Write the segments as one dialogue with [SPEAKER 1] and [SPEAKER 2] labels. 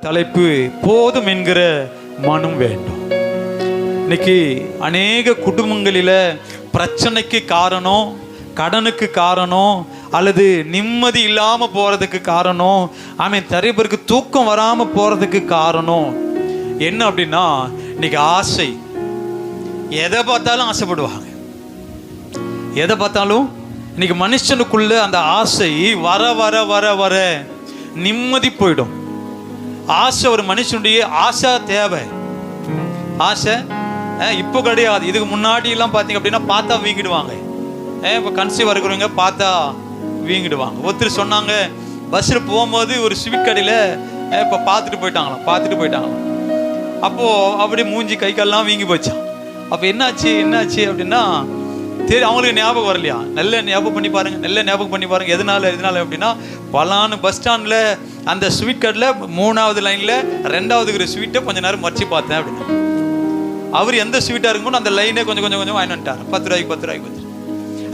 [SPEAKER 1] தலைப்பு போதும் என்கிற மனம் வேண்டும். இன்னைக்கு அநேக குடும்பங்களில் பிரச்சனைக்கு காரணம், கடனுக்கு காரணம், அல்லது நிம்மதி இல்லாமல் போகிறதுக்கு காரணம், நிறைய பேருக்கு தூக்கம் வராமல் போகிறதுக்கு காரணம் என்ன அப்படின்னா, இன்னைக்கு ஆசை. எதை பார்த்தாலும் ஆசைப்படுவாங்க. எதை பார்த்தாலும் இன்னைக்கு மனுஷனுக்குள்ள அந்த ஆசை வர வர வர வர நிம்மதி போயிடும். ஆசை ஒரு மனுஷனுடைய ஆசை தேவை. ஆசை இப்போ கிடையாது. இதுக்கு முன்னாடி எல்லாம் பார்த்தீங்க அப்படின்னா பார்த்தா வீங்கிடுவாங்க. இப்போ கன்சீவ் இருக்கிறவங்க பார்த்தா வீங்கிடுவாங்க. ஒருத்தர் சொன்னாங்க, பஸ்ஸில் போகும்போது ஒரு ஸ்வீட் கடையில் இப்போ பார்த்துட்டு போயிட்டாங்களாம். அப்போது அப்படி மூஞ்சி கை கால்லாம் வீங்கி போச்சான். அப்போ என்னாச்சு அப்படின்னா அவங்களுக்கு ஞாபகம் வரலையா? நல்ல ஞாபகம் பண்ணி பாருங்க. எதனால அப்படின்னா, பலான்னு பஸ் ஸ்டாண்டில் அந்த ஸ்வீட் கடையில் 3வது லைனில் 2வது இருக்கிற ஸ்வீட்டை கொஞ்சம் நேரம் மறைச்சி பார்த்தேன் அப்படின்னா, அவர் எந்த ஸ்வீட்டாக இருக்குமோ அந்த லைனே கொஞ்சம் வாங்கி வந்துட்டார். 10 ரூபாய்க்கு.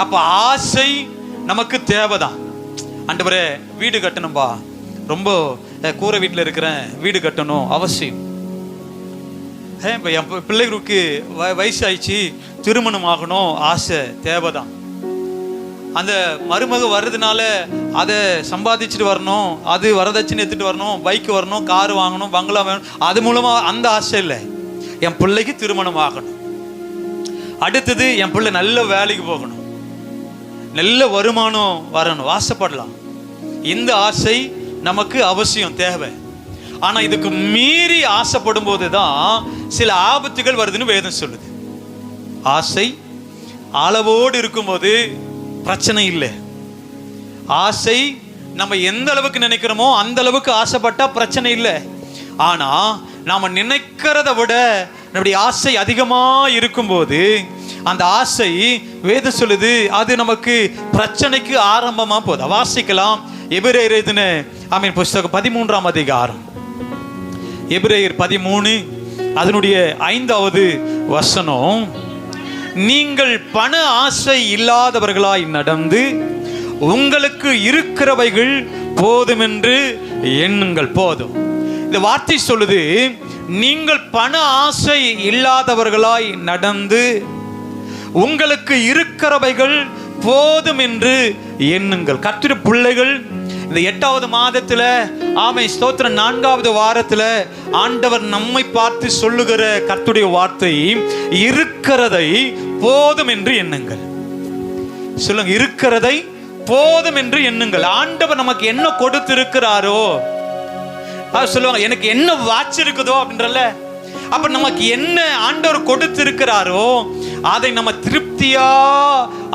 [SPEAKER 1] அப்போ ஆசை நமக்கு தேவைதான். ஆண்டவரே வீடு கட்டணும்பா, ரொம்ப கூரை வீட்டில் இருக்கிறேன், வீடு கட்டணும் அவசியம். இப்போ என் பிள்ளைகளுக்கு வயசாயிடுச்சு, திருமணம் ஆகணும், ஆசை தேவைதான். அந்த மருமக வர்றதுனால அதை சம்பாதிச்சுட்டு வரணும், அது வரதட்சணை எடுத்துகிட்டு வரணும், பைக்கு வரணும், காரு வாங்கணும், பங்களா வேணும், அது மூலமாக அந்த ஆசை இல்லை. என் பிள்ளைக்கு திருமணம் ஆகணும், அடுத்தது என் பிள்ளை நல்ல வேலைக்கு போகணும், நல்ல வருமானம் வரணும், ஆசைப்படலாம். இந்த ஆசை நமக்கு அவசியம் தேவை. ஆனால் இதுக்கு மீறி ஆசைப்படும் போது தான் சில ஆபத்துகள் வருதுன்னு வேதம் சொல்லுது. ஆசை அளவோடு இருக்கும்போது பிரச்சனை இல்லை. ஆசை நம்ம எந்த அளவுக்கு நினைக்கிறோமோ அந்த அளவுக்கு ஆசைப்பட்டா பிரச்சனை இல்லை. ஆனா நாம நினைக்கிறத விட நம்முடைய ஆசை அதிகமாக இருக்கும்போது அந்த ஆசை வேதம் சொல்லுது அது நமக்கு பிரச்சனைக்கு ஆரம்பமா போகுது. வாசிக்கலாம். எபிரேயர் எழுதின புஸ்தகம் 13ஆம் அதிகாரம், எபிரேயர் 13 அதனுடைய 5வது வசனம். நீங்கள் பண ஆசை இல்லாதவர்களாய் நடந்து உங்களுக்கு இருக்கிறவைகள் போதும் என்று எண்ணுங்கள். போதும். இந்த வார்த்தை சொல்லுது, நீங்கள் பண ஆசை இல்லாதவர்களாய் நடந்து உங்களுக்கு இருக்கிறவைகள் போதும் என்று எண்ணுங்கள். கர்த்தருடைய பிள்ளைகள், இந்த 8வது மாதத்துல ஸ்தோத்திரம் 4வது வாரத்துல ஆண்டவர் நம்மை பார்த்து சொல்லுகிற கர்த்தருடைய வார்த்தை, இருக்கிறதை போதும் என்று எண்ணுங்கள். சொல்லுங்க, இருக்கிறதை போதும் என்று எண்ணுங்கள். ஆண்டவர் நமக்கு என்ன கொடுத்து இருக்கிறாரோ, சொல்லுவாங்க எனக்கு என்ன வாட்ச் இருக்குதோ அப்படின்றல, அப்ப நமக்கு என்ன ஆண்டவர் கொடுத்து இருக்கிறாரோ அதை நம்ம திருப்தியா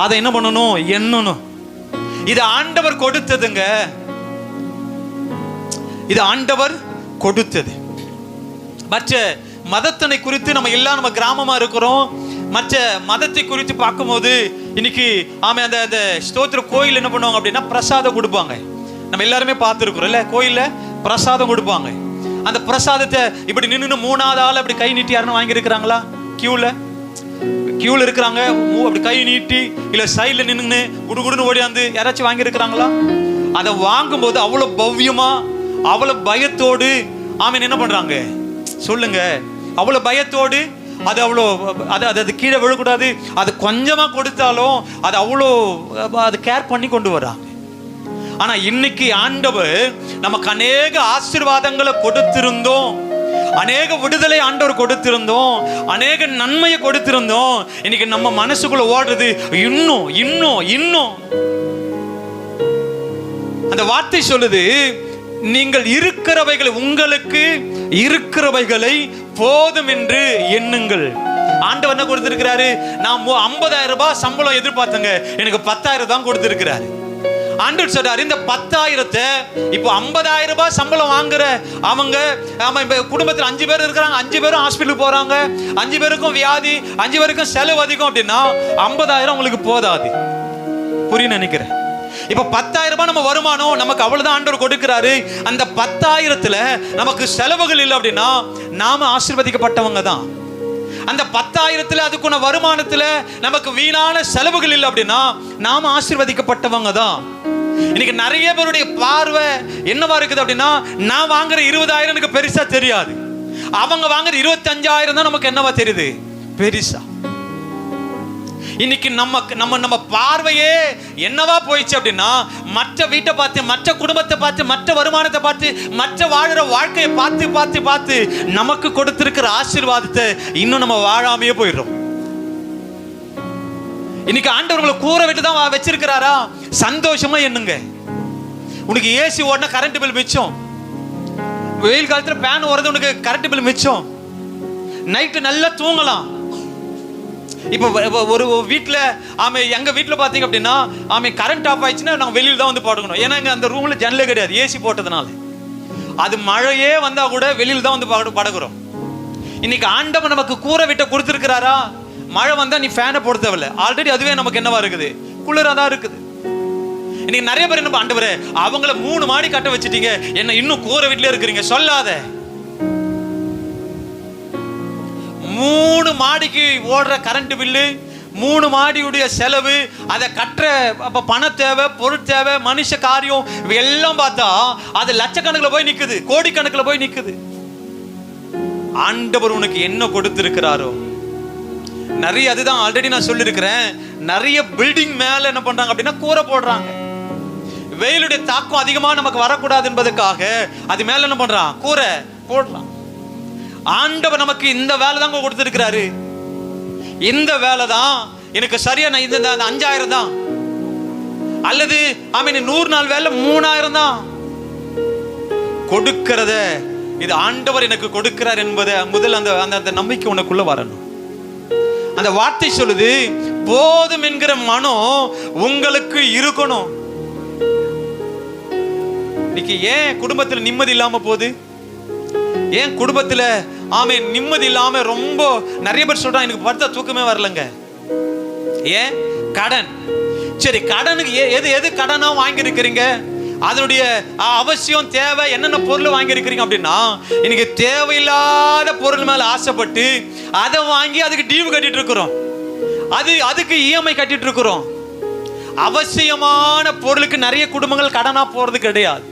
[SPEAKER 1] அதை என்ன பண்ணணும், எண்ணணும். இது ஆண்டவர் கொடுத்ததுங்க, இது ஆண்டவர் கொடுத்தது. மற்ற மதத்தினை குறித்து நம்ம கிராமமா இருக்கிறோம். மற்ற மதத்தை குறித்து பார்க்கும்போது இன்னைக்கு அந்த ஸ்தோத்திர கோயில் என்ன பண்ணுவாங்க அப்படின்னா பிரசாதம் கொடுப்பாங்க. நம்ம எல்லாருமே பார்த்துருக்குறோம்ல, கோயில்ல பிரசாதம் கொடுப்பாங்க. அந்த பிரசாதத்தை இப்படி நின்று 3வது ஆள் அப்படி கை நீட்டி யாருன்னு வாங்கி இருக்கிறாங்களா? கியூல இருக்கிறாங்க, அப்படி கை நீட்டி இல்ல சைட்ல நின்று குடுகுடுன்னு ஓடியாந்து யாராச்சும் வாங்கி இருக்கிறாங்களா? அதை வாங்கும்போது அவ்வளவு பவ்யமா, அவ்வளவு பயத்தோடு என்ன பண்றாங்க சொல்லுங்க, அவ்வளவு பயத்தோடு அது அவ்வளோ அது கீழே விழக்கூடாது, அது கொஞ்சமா கொடுத்தாலும் அது அவ்வளோ அது கேர் பண்ணி கொண்டு வராங்க. ஆனா இன்னைக்கு ஆண்டவர் நமக்கு அநேக ஆசீர்வாதங்களை கொடுத்திருந்தோம், அநேக விடுதலை ஆண்டவர் கொடுத்திருந்தோம், அநேக நன்மையை கொடுத்திருந்தோம். இன்னைக்கு நம்ம மனசுக்குள்ள ஓடுறது இன்னும். அந்த வார்த்தை சொல்லுது, நீங்கள் இருக்கிறவைகளை, உங்களுக்கு இருக்கிறவைகளை போதும் என்று எண்ணுங்கள். ஆண்டவர் என்ன கொடுத்திருக்கிறாரு? நான் 50,000 ரூபாய் சம்பளம் எதிர்பார்த்தங்க, எனக்கு 10,000 தான் கொடுத்திருக்கிறாரு. ஆண்டவர் சொல்றாரு, இந்த 10,000 இப்போ 50,000 ரூபாய் சம்பளம் வாங்குற அவங்க குடும்பத்தில் 5 பேர் இருக்கிறாங்க, 5 பேரும் ஹாஸ்பிட்டலுக்கு போறாங்க, 5 பேருக்கும் வியாதி, 5 பேருக்கும் செலவு அதிகம் அப்படின்னா 50,000 உங்களுக்கு போதாது. புரியும் நினைக்கிறேன். இப்ப 10,000 ரூபாய் நம்ம வருமானம், நமக்கு அவ்வளவுதான் ஆண்டவர் கொடுக்கிறாரு. அந்த 10,000த்துல நமக்கு செலவுகள் இல்லை அப்படின்னா நாம ஆசீர்வதிக்கப்பட்டவங்க தான். அந்த 10,000த்துல அதுக்குள்ள வருமானத்துல நமக்கு வீணான செலவுகள் இல்லை அப்படின்னா நாம ஆசீர்வதிக்கப்பட்டவங்க தான். இன்னைக்கு நிறைய பேருடைய பார்வை என்னவா இருக்குது அப்படின்னா, நான் வாங்குற 20,000 எனக்கு பெருசா தெரியாது, அவங்க வாங்குற 25,000 தான் நமக்கு என்னவா தெரியுது பெருசா. இன்னைக்கு நம்ம பார்வையே என்னவா போயிடுச்சு அப்படின்னா, மற்ற வீட்டை பார்த்து, மற்ற குடும்பத்தை பார்த்து, மற்ற வருமானத்தை பார்த்து, மற்ற வாழுற வாழ்க்கையை பார்த்து பார்த்து பார்த்து நமக்கு கொடுத்திருக்கிற ஆசீர்வாதத்தை இன்னும் நம்ம வாழாமையே போயிடுறோம். இன்னைக்கு ஆண்டவர்களை கூரை விட்டு தான் வச்சிருக்கிறாரா, சந்தோஷமா எண்ணுங்க. உனக்கு ஏசி ஓடினா கரண்ட் பில் மிச்சம், வெயில் காலத்துல பேன் ஓடுறது உனக்கு கரண்ட் பில் மிச்சம், நைட்டு நல்லா தூங்கலாம். இப்போ ஒரு வீட்டில் எங்க வீட்டில் பார்த்தீங்க அப்படின்னா கரண்ட் ஆஃப் ஆயிடுச்சுன்னா நாங்கள் வெளியில் தான் வந்து படுக்கணும். ஏன்னா இங்கே அந்த ரூமில் ஜன்னலே கிடையாது, ஏசி போட்டதுனால. அது மழையே வந்தா கூட வெளியில் தான் வந்து படுக்கிறோம். இன்னைக்கு ஆண்டவன் நமக்கு கூரை விட்ட கொடுத்துருக்கிறாரா, மழை வந்தா நீ ஃபேனை போட தேவையில்ல, ஆல்ரெடி அதுவே நமக்கு என்னவா இருக்குது, குளிராக தான் இருக்குது. இன்னைக்கு நிறைய பேர் என்ன ஆண்டவரே அவங்கள 3 மாடி கட்ட வச்சுட்டீங்க, என்ன இன்னும் கூரை வீட்டிலே இருக்கிறீங்க, சொல்லாத. 3 மாடிக்கு ஓடுற கரண்ட் பில்லு, 3 மாடியுடைய செலவு, அதை கட்டுற பண தேவை, பொருள் தேவை, மனுஷ காரியம் எல்லாம் பார்த்தா அது லட்சக்கணக்கில் போய் நிக்குது, கோடிக்கணக்கில் போய் நிக்குது. ஆண்டவர் உனக்கு என்ன கொடுத்திருக்கிறாரோ நிறைய, அதுதான் ஆல்ரெடி நான் சொல்லியிருக்கிறேன். நிறைய பில்டிங் மேல என்ன பண்றாங்க அப்படின்னா கூரை போடுறாங்க. வெயிலுடைய தாக்கம் அதிகமா நமக்கு வரக்கூடாது என்பதற்காக அது மேல என்ன பண்றான், கூரை போடுறான். ஆண்டவர் நமக்கு இந்த வேலை தான் கொடுத்திருக்கிறாரு. இந்த வேலை தான் எனக்கு சரியா, நான் இந்த 5,000 தான், அல்லது 100 நாள் வேலை 3,000 தான் கொடுக்கிறத, இது ஆண்டவர் எனக்கு கொடுக்கிறார் என்பதை முதல் அந்த நம்பிக்கை உனக்குள்ள வரணும். அந்த வார்த்தை சொல்லுது, போதும் என்கிற மனம் உங்களுக்கு இருக்கணும். இன்னைக்கு ஏன் குடும்பத்தில் நிம்மதி இல்லாம போகுது, ஏன் குடும்பத்தில் நிம்மதி இல்லாம ரொம்ப நிறைய பேர் சொல்றாங்க எனக்கு படுத்தா தூக்கமே வரலங்க. ஏன்? கடன். சரி, கடனுக்கு எது கடனா வாங்கி இருக்கிறீங்க, அதனுடைய அவசியம் தேவை என்னென்ன பொருள் வாங்கி இருக்கிறீங்க அப்படின்னா, இன்னைக்கு தேவையில்லாத பொருள் மேல ஆசைப்பட்டு அதை வாங்கி அதுக்கு டியூ கட்டிட்டு இருக்கிறோம், அதுக்கு இஎம்ஐ கட்டிட்டு இருக்கிறோம். அவசியமான பொருளுக்கு நிறைய குடும்பங்கள் கடனா போறது கிடையாது.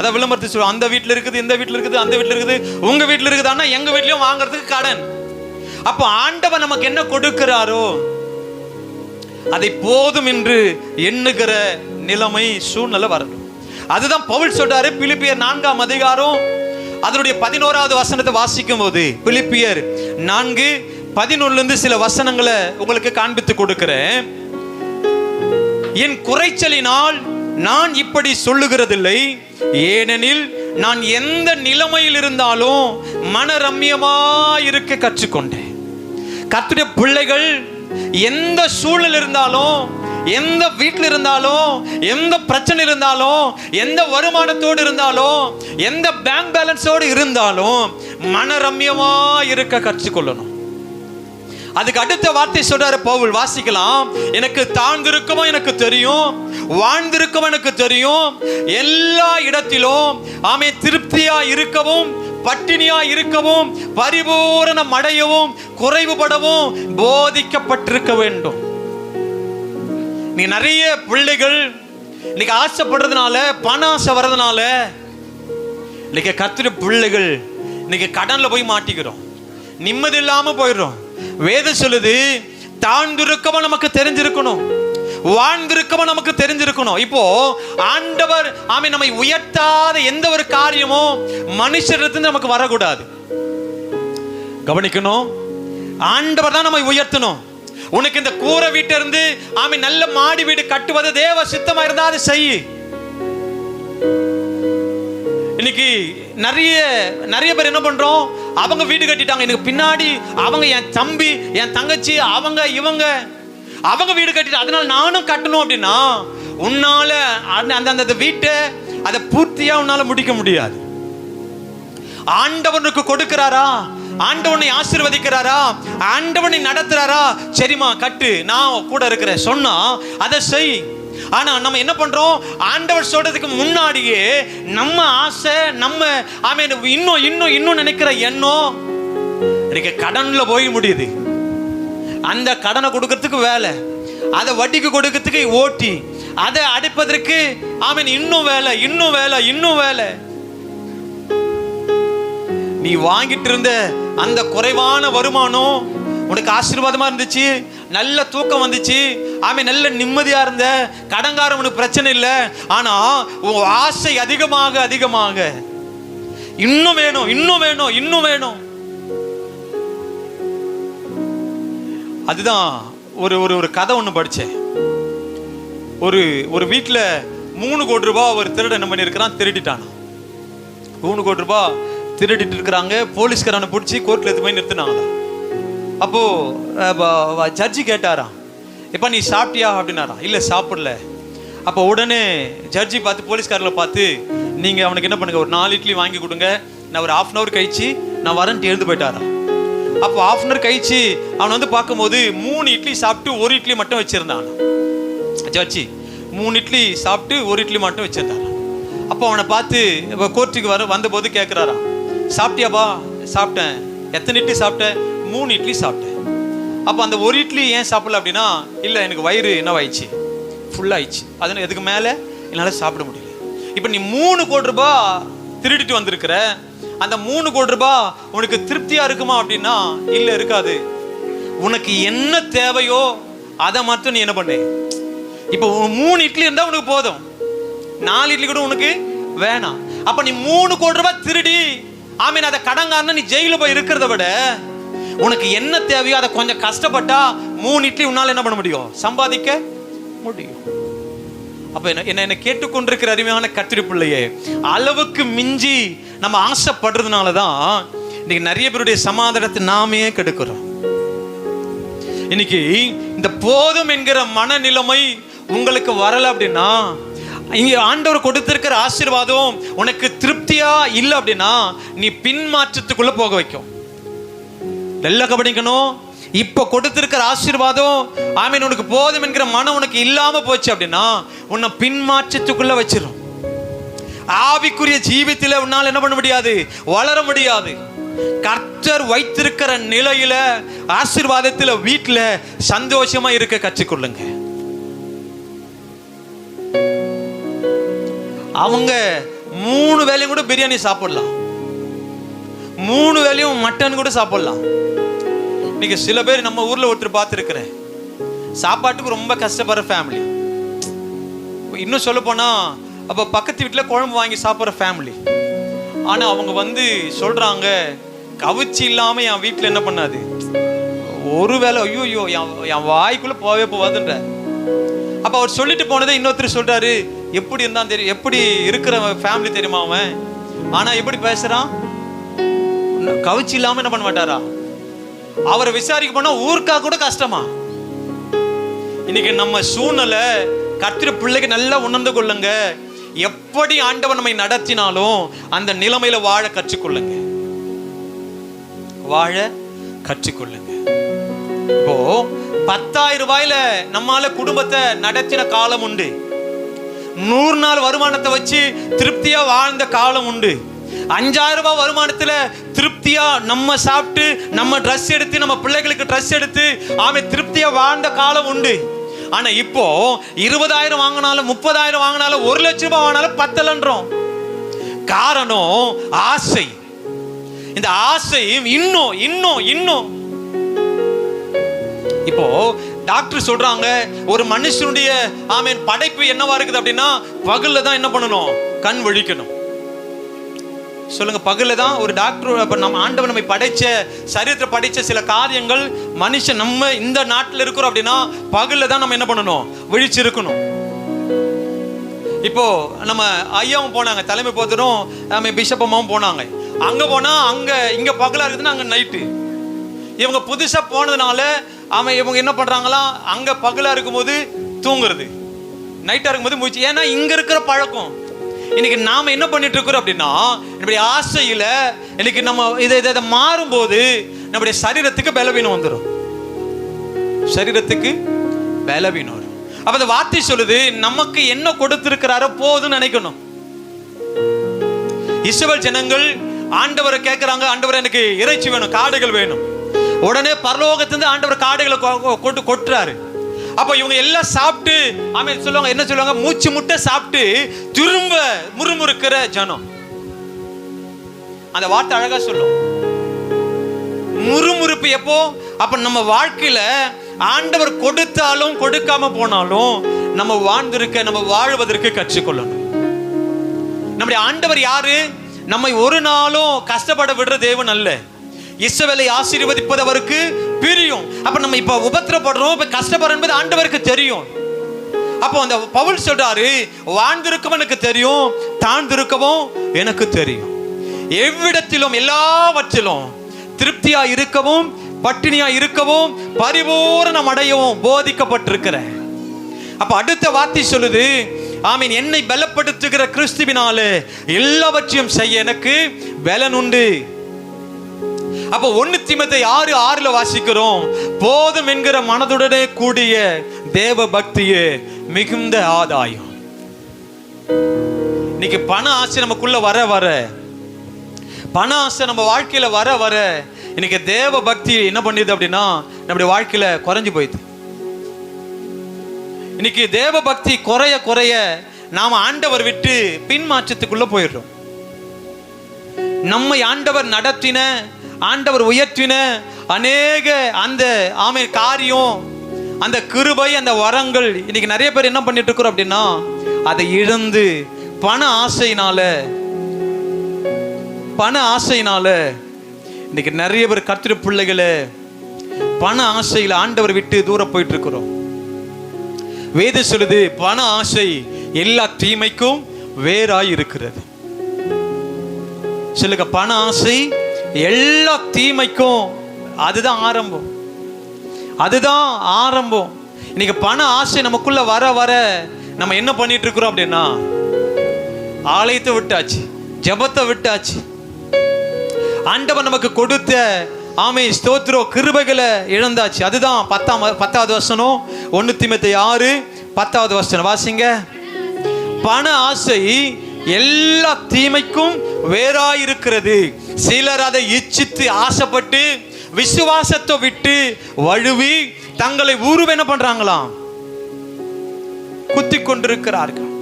[SPEAKER 1] அதை விளம்பரத்தை சொல்லுவோம், அந்த வீட்டில் இருக்குது, இந்த வீட்டில் இருக்குது, அந்த வீட்டில் இருக்குது, உங்க வீட்டில் இருக்குது, ஆனா எங்க வீட்லயும் வாங்குறதுக்கு கடன். அப்போ ஆண்டவர் நமக்கு என்ன கொடுக்கிறாரோ அதை போதும் என்று எண்ணுகிற நிலைமை சூழ்நிலை வரணும். அதுதான் பவுல் சொல்றாரு. பிலிப்பியர் 4ஆம் அதிகாரம் அதனுடைய 11வது வசனத்தை வாசிக்கும் போது, பிலிப்பியர் 4:11 சில வசனங்களை உங்களுக்கு காண்பித்து கொடுக்கிறேன். என் குறைச்சலினால் நான் இப்படி சொல்லுகிறதில்லை, ஏனெனில் நான் எந்த நிலைமையில் இருந்தாலும் மனரம்யமாயிருக்க கற்றுக்கொண்டேன். கர்த்தருடைய பிள்ளைகள் எந்த சூழல் இருந்தாலும், எந்த வீட்டில் இருந்தாலும், எந்த பிரச்சனை இருந்தாலும், எந்த வருமானத்தோடு இருந்தாலும், எந்த பேங்க் பேலன்ஸோடு இருந்தாலும் மனரம்யமா இருக்க கற்றுக்கொள்ளணும். அதுக்கு அடுத்த வார்த்தை சொல்றாரு பவுல், வாசிக்கலாம். எனக்கு தாழ்ந்திருக்கவோ எனக்கு தெரியும், வாழ்ந்திருக்கவும் எனக்கு தெரியும், எல்லா இடத்திலும் திருப்தியா இருக்கவும், பட்டினியா இருக்கவும், பரிபூரணம் அடையவும், குறைவுபடவும் போதிக்கப்பட்டிருக்க வேண்டும். நீ நிறைய பிள்ளைகள் இன்னைக்கு ஆசைப்படுறதுனால, பண ஆசை வர்றதுனால இன்னைக்கு கர்த்தருடைய பிள்ளைகள் இன்னைக்கு கடன்ல போய் மாட்டிக்கிறோம், நிம்மதி இல்லாம போயிடுறோம். வேதம் சொல்லுது, தாழ்ந்திருக்கவோ நமக்கு தெரிஞ்சிருக்கணும், வாழ்ந்திருக்கவோ நமக்கு தெரிஞ்சிருக்கணும். இப்போ ஆண்டவர் நம்மை உயர்த்தாத எந்த ஒரு காரியமும் மனுஷரிடத்துல நமக்கு வரக்கூடாது. கவனிக்கணும், ஆண்டவர் தான் நம்மை உயர்த்தணும். உனக்கு இந்த கூரை வீட்டை இருந்து நல்ல மாடி வீடு கட்டுவது தேவ சித்தமா இருந்தா அது செய். இன்னைக்கு நிறைய பேர் என்ன பண்றோம், அவங்க வீடு கட்டிட்டாங்க, எனக்கு பின்னாடி அவங்க, என் தம்பி, என் தங்கச்சி, அவங்க வீடு கட்டிட்டு அதனால நானும் கட்டணும் அப்படின்னா உன்னால அந்த வீட்டை அதை பூர்த்தியா உன்னால முடிக்க முடியாது. ஆண்டவனுக்கு கொடுக்கிறாரா, ஆண்டவனை ஆசீர்வதிக்கிறாரா, ஆண்டவனை நடத்துறாரா, சரிமா கட்டு, நான் கூட இருக்கிறேன் சொன்னா அதை செய். ஆனா நம்ம என்ன பண்றோம், ஆண்டவர் சொல்றதுக்கு முன்னாடியே நம்ம ஆசை, நம்ம இன்னும் நினைக்கிற எண்ணம் இன்னைக்கு கடன்ல போய் முடியுது. அந்த கடனை கொடுக்கறதுக்கு வேலை, அதை வட்டிக்கு கொடுக்கறதுக்கு ஓட்டி, அதை அடைப்பதற்கு ஆமென் இன்னும் வேலை, இன்னும் வேலை, இன்னும் வேலை. நீ வாங்கிட்டு இருந்த அந்த குறைவான வருமானம் உனக்கு ஆசீர்வாதமா இருந்துச்சு, நல்ல தூக்கம் வந்துச்சு, ஆமென், நல்ல நிம்மதியா இருந்த, கடங்காரம் உனக்கு பிரச்சனை இல்லை. ஆனா உன் ஆசை அதிகமாக அதிகமாக இன்னும் வேணும், இன்னும் வேணும், இன்னும் வேணும். அதுதான் ஒரு ஒரு ஒரு கதை ஒன்று படித்தேன். ஒரு வீட்டில் 3 கோடி ரூபாய் ஒரு திருடன் என்ன பண்ணியிருக்கிறான், திருடிட்டானா. 3 கோடி ரூபாய் திருடிட்டு இருக்கிறாங்க. போலீஸ்காரனை பிடிச்சி கோர்ட்டில் எடுத்து போய் நிறுத்தினாங்களா. அப்போது ஜட்ஜி கேட்டாராம், இப்போ நீ சாப்பிட்டியா அப்படின்னாராம். இல்லை சாப்பிடல. அப்போ உடனே ஜட்ஜி பார்த்து போலீஸ்காரர்களை பார்த்து, நீங்கள் அவனுக்கு என்ன பண்ணுங்க, ஒரு 4 இட்லி வாங்கி கொடுங்க, நான் ஒரு 1/2 hour கழிச்சு நான் வரேன்ட்டு எழுந்து போயிட்டாரான். அப்போ 1/2 hour கழிச்சு அவன் வந்து பார்க்கும்போது 3 இட்லி சாப்பிட்டு 1 இட்லி மட்டும் வச்சிருந்தான். ஜட்ஜி 3 இட்லி சாப்பிட்டு 1 இட்லி மட்டும் வச்சிருந்தாரான். அப்போ அவனை பார்த்து இப்போ கோர்ட்டுக்கு வந்தபோது கேட்குறாராம், சாப்பிட்டியாப்பா? சாப்பிட்டேன். எத்தனை இட்லி சாப்பிட்டேன்? 3 இட்லி சாப்பிட்டேன். அப்போ அந்த 1 இட்லி ஏன் சாப்பிடல அப்படின்னா, இல்லை எனக்கு வயிறு என்னவாயிடுச்சு, ஃபுல்லாகிடுச்சு, அதனால் எதுக்கு மேலே என்னால் சாப்பிட முடியல. இப்போ நீ 3 கோடி ரூபாய் திருடிட்டு வந்திருக்கிற, அந்த 3 கோடி ரூபாய் உனக்கு திருப்தியா இருக்குமா அப்படின்னா இல்லை, இருக்காது. உனக்கு என்ன தேவையோ அதை மட்டும் நீ என்ன பண்ணு. இப்போ 3 இட்லி இருந்தால் உனக்கு போதும், 4 இட்லி கூட உனக்கு வேணாம். அப்போ நீ 3 கோடி ரூபாய் திருடி ஆமீன் அதை கடங்காரனா நீ ஜெயில போய் இருக்கிறத விட உனக்கு என்ன தேவையோ அதை கொஞ்சம் கஷ்டப்பட்டா 3 இட்லி உன்னால என்ன பண்ண முடியும், சம்பாதிக்க முடியும். அப்ப என்ன கேட்டுக்கொண்டிருக்கிற அருமையான கர்த்தருடைய பிள்ளையே, அளவுக்கு மிஞ்சி நம்ம ஆசைப்படுறதுனாலதான் இன்னைக்கு நிறைய பேருடைய சமாதானத்தை நாமே கெடுக்கிறோம். இன்னைக்கு இந்த போதும் என்கிற மனநிலைமை உங்களுக்கு வரல அப்படின்னா, இங்க ஆண்டவர் கொடுத்திருக்கிற ஆசீர்வாதம் உனக்கு திருப்தியா இல்லை அப்படின்னா நீ பின்மாற்றத்துக்குள்ள போக வைக்கும். நல்லா கவனிக்கணும். இப்ப கொடுத்திருக்கிற ஆசீர்வாதம் ஆமீன் உனக்கு போதும் என்கிற மனம் உனக்கு இல்லாம போச்சு அப்படின்னா உன்னை பின்மாற்றத்துக்குள்ள வச்சிரும். ஆவிக்குரிய ஜீவித்துல உன்னால் என்ன பண்ண முடியாது, வளர முடியாது. கர்த்தர் வைத்திருக்கிற நிலையில ஆசீர்வாதத்துல வீட்டுல சந்தோஷமா இருக்க கற்றுக்கொள்ளுங்க. அவங்க 3 வேளையும் கூட பிரியாணி சாப்பிடலாம், 3 வேளையும் மட்டன் கூட சாப்பிடலாம். இன்னைக்கு சில பேர் நம்ம ஊர்ல ஒருத்தர் பார்த்துருக்கிறேன், சாப்பாட்டுக்கு ரொம்ப கஷ்டப்படுற ஃபேமிலி. இன்னும் சொல்ல போனா அப்ப பக்கத்து வீட்டில் குழம்பு வாங்கி சாப்பிட்ற ஃபேமிலி. ஆனா அவங்க வந்து சொல்றாங்க, கவிச்சி இல்லாம என் வீட்டில் என்ன பண்ணாது ஒரு வேளை, ஐயோ என் வாய்க்குள்ள போவே போவாதுன்ற. அப்ப அவர் சொல்லிட்டு போனதை இன்னொருத்தர் சொல்றாரு, எப்படி இருந்தான் தெரியும், எப்படி இருக்கிற ஃபேமிலி தெரியுமா அவன், ஆனா எப்படி பேசுறான், கவிச்சி இல்லாம என்ன பண்ண மாட்டாரா. அவரை விசாரிக்க போனா ஊருக்கா கூட கஷ்டமா. இன்னைக்கு நம்ம சூழ்நிலை கர்த்தருடைய பிள்ளைக்கு நல்லா உணர்ந்து கொள்ளுங்க. எப்படி ஆண்டவர் நம்மை நடத்தினாலும் அந்த நிலைமையில வாழ கற்றுக்கொள்ளுங்க, வாழ கற்றுக்கொள்ளுங்க. இப்போ 10,000 ரூபாயில நம்மால குடும்பத்தை நடத்தின காலம் உண்டு. 100 நாள் வருமானத்தை வச்சு திருப்தியா வாழ்ந்த காலம் உண்டு. 5,000 ரூபாய் வருமானத்துல திருப்தியா நம்ம சாப்பிட்டு நம்ம ட்ரெஸ் எடுத்து நம்ம பிள்ளைகளுக்கு ட்ரெஸ் எடுத்து திருப்தியா வாழ்ந்த காலம் உண்டு. ஆனா இப்போ 20,000 வாங்கினாலும் 30,000 வாங்கினாலும் 1,00,000 ரூபாய் வாங்கினாலும் பத்தலன்றோம். காரணம் ஆசை. இந்த ஆசை இன்னும் இன்னும் இன்னும். இப்போ டாக்டர் சொல்றாங்க, ஒரு மனுஷனுடைய படைப்பு என்னவா இருக்குது அப்படின்னா பகல்ல தான் என்ன பண்ணணும், கண் விழிக்கணும். சொல்லுங்க, பகல்ல தான் ஒரு டாக்டர் நம்ம ஆண்டவர் நம்மை படைச்ச சரீரத்தை படைச்ச சில காரியங்கள் மனுஷன் நம்ம இந்த நாட்டில் இருக்கிறோம் அப்படின்னா பகல்ல தான் நம்ம என்ன பண்ணணும், விழிச்சு இருக்கணும். இப்போ நம்ம ஐயாவும் போனாங்க, தலைமை போத்தரும் நம்ம பிஷப் அம்மாவும் போனாங்க. அங்க போனா அங்க இங்க பகலா இருக்குதுன்னா அங்க நைட்டு. இவங்க புதுசா போனதுனால இவங்க என்ன பண்றாங்களா, அங்க பகலா இருக்கும்போது தூங்குறது, நைட்டா இருக்கும்போது மூச்சு. ஏன்னா இங்க இருக்கிற பழக்கம். இன்னைக்கு நாம என்ன பண்ணிட்டு இருக்கிறோம் அப்படின்னா, நம்முடைய ஆசையில இன்னைக்கு நம்ம இதை மாறும்போது நம்முடைய சரீரத்துக்கு பலவீனம் வந்துடும், சரீரத்துக்கு பலவீனம் வரும். அப்ப அந்த வார்த்தை சொல்லுது, நமக்கு என்ன கொடுத்திருக்கிறாரோ போதும்னு நினைக்கணும். இஸ்ரவேல் ஜனங்கள் ஆண்டவரை கேட்கிறாங்க, ஆண்டவரை எனக்கு இறைச்சி வேணும், காடைகள் வேணும். உடனே பரலோகத்திலிருந்து ஆண்டவர் காடைகளை கொட்டுறாரு. அப்ப இவங்க எல்லாம் சாப்பிட்டு ஆமென் சொல்லுவாங்க, என்ன சொல்லுவாங்க, மூச்சு முட்டை சாப்பிட்டு திரும்ப முறுமுறுக்கிற ஜனம். அந்த வார்த்தை அழகா சொல்லும், முறுமுறுப்பு. எப்போ? அப்ப நம்ம வாழ்க்கையில ஆண்டவர் கொடுத்தாலும் கொடுக்காம போனாலும் நம்ம வாழ்ந்திருக்க, நம்ம வாழ்வதற்கு கற்றுக்கொள்ளணும். நம்முடைய ஆண்டவர் யாரு? நம்மை ஒரு நாளும் கஷ்டப்பட விடுற தேவன் அல்ல. இஸ்ரவேலை ஆசீர்வதிப்பது அவருக்கு பிரியும். அப்ப நம்ம இப்ப உபத்திரப்படுறோம், இப்ப கஷ்டப்படுறோம் என்பது ஆண்டவருக்கு தெரியும். அப்போ அந்த பவுல் சொல்றாரு, வாழ்ந்திருக்கவும் எனக்கு தெரியும், தாழ்ந்திருக்கவும் எனக்கு தெரியும். எவ்விடத்திலும் எல்லாவற்றிலும் திருப்தியா இருக்கவும் பட்டினியா இருக்கவும் பரிபூரணம் அடையவும் போதிக்கப்பட்டிருக்கிற. அப்ப அடுத்த வார்த்தை சொல்லுது, ஆமீன், என்னை பலப்படுத்துகிற கிறிஸ்துவினாலே எல்லாவற்றையும் செய்ய எனக்கு பலன் உண்டு. அப்ப 1 தீமோத்தேயு 6:6 வாசிக்கிறோம், போதும் என்கிற மனதுடனே கூடிய தேவ பக்தியே மிகுந்த ஆதாயம். இன்னைக்கு பண ஆசை நமக்குள்ள வர வர, பண ஆசை நம்ம வாழ்க்கையில வர வர, இன்னைக்கு தேவ பக்தி என்ன பண்ணிடுது அப்படின்னா நம்முடைய வாழ்க்கையில குறைஞ்சு போயிடுது. இன்னைக்கு தேவ பக்தி குறைய குறைய நாம ஆண்டவர் விட்டு பின்மாற்றத்துக்குள்ள போயிடுறோம். நம்மை ஆண்டவர் நடத்தின, ஆண்டவர் உயர்த்தின அநேக அந்த காரியம், அந்த கிருபை, அந்த வரங்கள் இன்னைக்கு நிறைய பேர் என்ன பண்ணிட்டு இருக்கிறோம் அப்படின்னா அதை இழந்து பண ஆசையினால இன்னைக்கு நிறைய பேர் கர்த்தருடைய பிள்ளைகளை பண ஆசையில ஆண்டவர் விட்டு தூரம் போயிட்டு இருக்கிறோம். வேதம் சொல்லுது, பண ஆசை எல்லா தீமைக்கும் வேறாய் இருக்கிறது. சொல்லுங்க, பண ஆசை எல்லா தீமைக்கும் அதுதான் ஆரம்பம், அதுதான் ஆரம்பம். இன்னைக்கு பண ஆசை நமக்குள்ள வர வர நம்ம என்ன பண்ணிட்டு இருக்கிறோம் அப்படின்னா ஆலயத்தை விட்டாச்சு, ஜெபத்தை விட்டாச்சு, ஆண்டவர் நமக்கு கொடுத்த ஸ்தோத்திரம் கிருபைகளை இழந்தாச்சு. அதுதான் 10வது வசனம், 1 தீமோத்தேயு 6:10 வசனம் வாசிங்க. பண ஆசை எல்லா தீமைக்கும் வேறாயிருக்கிறது. சிலர் அதை இச்சித்து ஆசைப்பட்டு விசுவாசத்தை விட்டு வழுவி தங்களை என்ன பண்றாங்களாம், குத்தி கொண்டிருக்கிறார்கள்.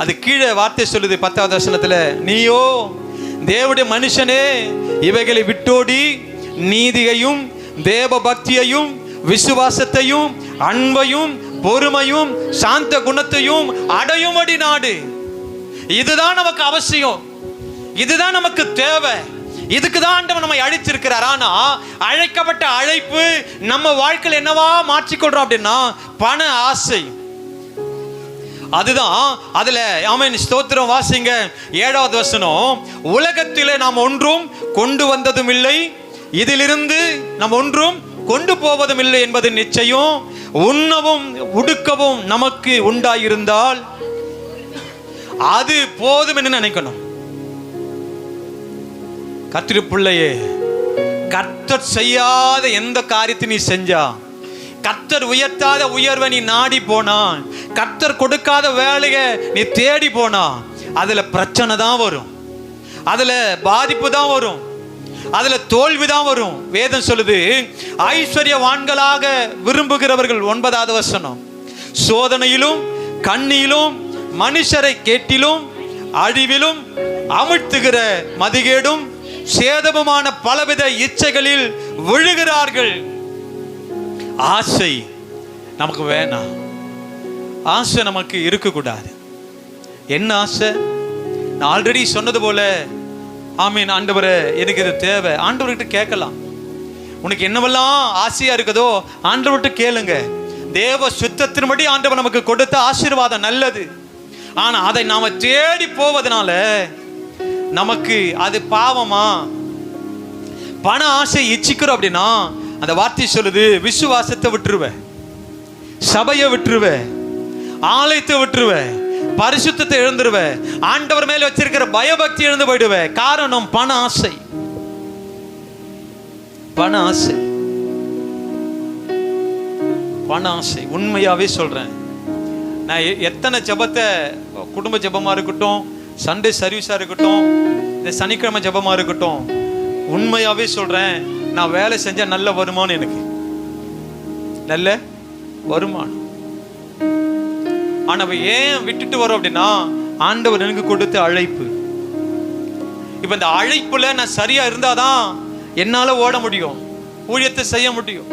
[SPEAKER 1] அது கீழே வார்த்தை சொல்லுது 10வது வசனத்துல, நீயோ தேவனுடைய மனுஷனே இவைகளை விட்டோடி நீதியையும் தேவ பக்தியையும் விசுவாசத்தையும் அன்பையும் பொறுமையும் சாந்த குணத்தையும் அடையும்படி நாடு. இதுதான் நமக்கு அவசியம், இதுதான் நமக்கு தேவை, இதுக்கு தான் ஆண்டவர் நம்மை அழைத்திருக்கிறார். ஆனா அழைக்கப்பட்ட அழைப்பு நம்ம வாழ்க்கையில் என்னவா மாற்றிக்கொள்றோம் அப்படின்னா பண ஆசை. அதுதான் அதுல ஆமென் ஸ்தோத்திரம் வாசிங்க 7வது வசனம், உலகத்திலே நாம் ஒன்றும் கொண்டு வந்ததும் இல்லை, இதிலிருந்து நாம் ஒன்றும் கொண்டு போவதும் இல்லை என்பது நிச்சயம். உண்ணவும் உடுக்கவும் நமக்கு உண்டாயிருந்தால் அது போதும் என்று நினைக்கணும். கர்த்தருடைய பிள்ளையே, கர்த்தர் செய்யாத எந்த காரியத்தை நீ செஞ்சா, கர்த்தர் உயர்த்தாத உயர்வை நீ நாடி போனா, கர்த்தர் கொடுக்காத வேலையை நீ தேடி போனா, அதுல பிரச்சனை தான் வரும், அதுல பாதிப்பு தான் வரும், அதுல தோல்வி தான் வரும். வேதம் சொல்லுது, ஐஸ்வர்யவான்களாக விரும்புகிறவர்கள் 9வது வசனம், சோதனையிலும் கண்ணியிலும் மனுஷரை கேட்டிலும் அழிவிலும் அமிழ்த்துகிற மதிகேடும் சேதமுமான பலவித இச்சைகளில் விழுகிறார்கள். ஆசை நமக்கு வேணாம், ஆசை நமக்கு இருக்கக்கூடாது. என்ன ஆசை? நான் ஆல்ரெடி சொன்னது போல ஆமீன், ஆண்டவரே எனக்கு இது தேவை, ஆண்டவர்கிட்ட கேட்கலாம். உனக்கு என்னவெல்லாம் ஆசையா இருக்குதோ ஆண்டவர்கிட்ட கேளுங்க. தேவ சுத்தத்தின்படி ஆண்டவர் நமக்கு கொடுத்த ஆசீர்வாதம் நல்லது. ஆனா அதை நாம தேடி போவதனால நமக்கு அது பாவமா? பண ஆசை இச்சிக்கிறோம் அப்படின்னா அந்த வார்த்தை சொல்லுது, விசுவாசத்தை விட்டுருவ, சபையை விட்டுருவ, ஆலயத்தை விட்டுருவ, பரிசுத்தத்தை இழந்துருவ, ஆண்டவர் மேல வச்சிருக்கிற பயபக்தி இழந்து போயிடுவ. காரணம் பண ஆசை. பண ஆசை, பண ஆசை. உண்மையாவே சொல்றேன், நான் எத்தனை ஜெபத்தை, குடும்ப ஜெபமா இருக்கட்டும், சண்டே சர்வீஸா இருக்கட்டும், இந்த சனிக்கிழமை ஜெபமா இருக்கட்டும், உண்மையாவே சொல்றேன், நான் வேலை செஞ்சா நல்ல வருமானம், எனக்கு நல்ல வருமானம். ஆனா ஏன் விட்டுட்டு வரோம் அப்படின்னா, ஆண்டவர் எனக்கு கொடுத்த அழைப்பு. இப்ப இந்த அழைப்புல நான் சரியா இருந்தாதான் என்னால ஓட முடியும், ஊழியத்தை செய்ய முடியும்.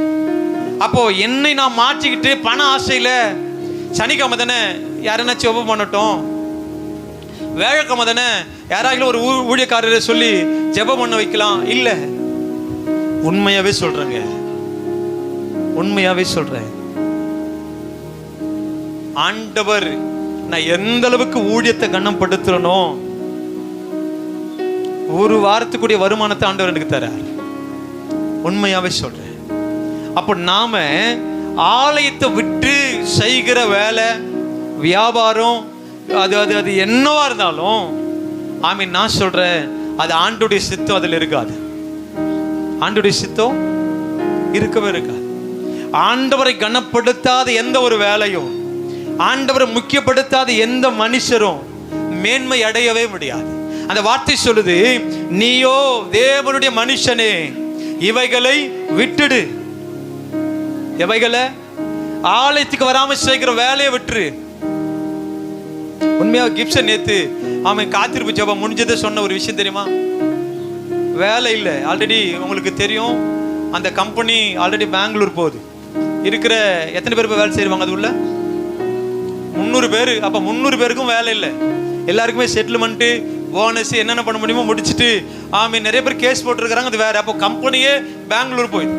[SPEAKER 1] அப்போ என்னை நான் மாற்றிக்கிட்டு பண ஆசையில சனிக்கிழமை தானே யாருன்னா ஜெபம் பண்ணட்டும், வேலைக்கிழமை தானே யாராவது ஒரு ஊழியக்காரரை சொல்லி ஜெபம் பண்ண வைக்கலாம். இல்ல, உண்மையாவே சொல்றேங்க, உண்மையாவே சொல்றேன். ஆண்டவர் நான் எந்த அளவுக்கு ஊழியத்தை கண்ணப்படுத்துறனோ, ஒரு வாரத்துக்குரிய வருமானத்தை ஆண்டவர் எனக்கு தரார். உண்மையாவே சொல்றேன். அப்போ நாம ஆலயத்தை விட்டு செய்கிற வேலை, வியாபாரம், அது அது அது என்னவா இருந்தாலும், ஆமீன், நான் சொல்றேன், அது ஆண்டோடைய சித்தம் அதில் இருக்காது. ஆண்டோடைய சித்தம் இருக்கவே இருக்காது. ஆண்டவரை கனப்படுத்தாத எந்த ஒரு வேலையும், ஆண்டவரை முக்கியப்படுத்தாத எந்த மனுஷரும் மேன்மை அடையவே முடியாது. அந்த வார்த்தை சொல்லுது, நீயோ தேவனுடைய மனுஷனே இவைகளை விட்டுடு. எவைகளை? ஆலயத்துக்கு வராம செய்கிற வேலையை விட்டுரு. உண்மையா கிப்சன் நேத்து அவன் காத்திருப்பு ஜெபம் முடிஞ்சதை சொன்ன ஒரு விஷயம் தெரியுமா? வேலை இல்லை, ஆல்ரெடி உங்களுக்கு தெரியும், அந்த கம்பெனி ஆல்ரெடி பெங்களூர் போகுது. இருக்கிற எத்தனை பேர் வேலை செய்வாங்க? அது உள்ள 300 பேர். அப்ப 300 பேருக்கும் வேலை இல்லை. எல்லாருக்குமே செட்டில்மெண்ட், போனஸ், என்னென்ன பண்ண முடியுமோ முடிச்சுட்டு, நிறைய பேர் கேஸ் போட்டுருக்காங்க. அது வேற. அப்போ கம்பெனியே பெங்களூர் போயிடுது.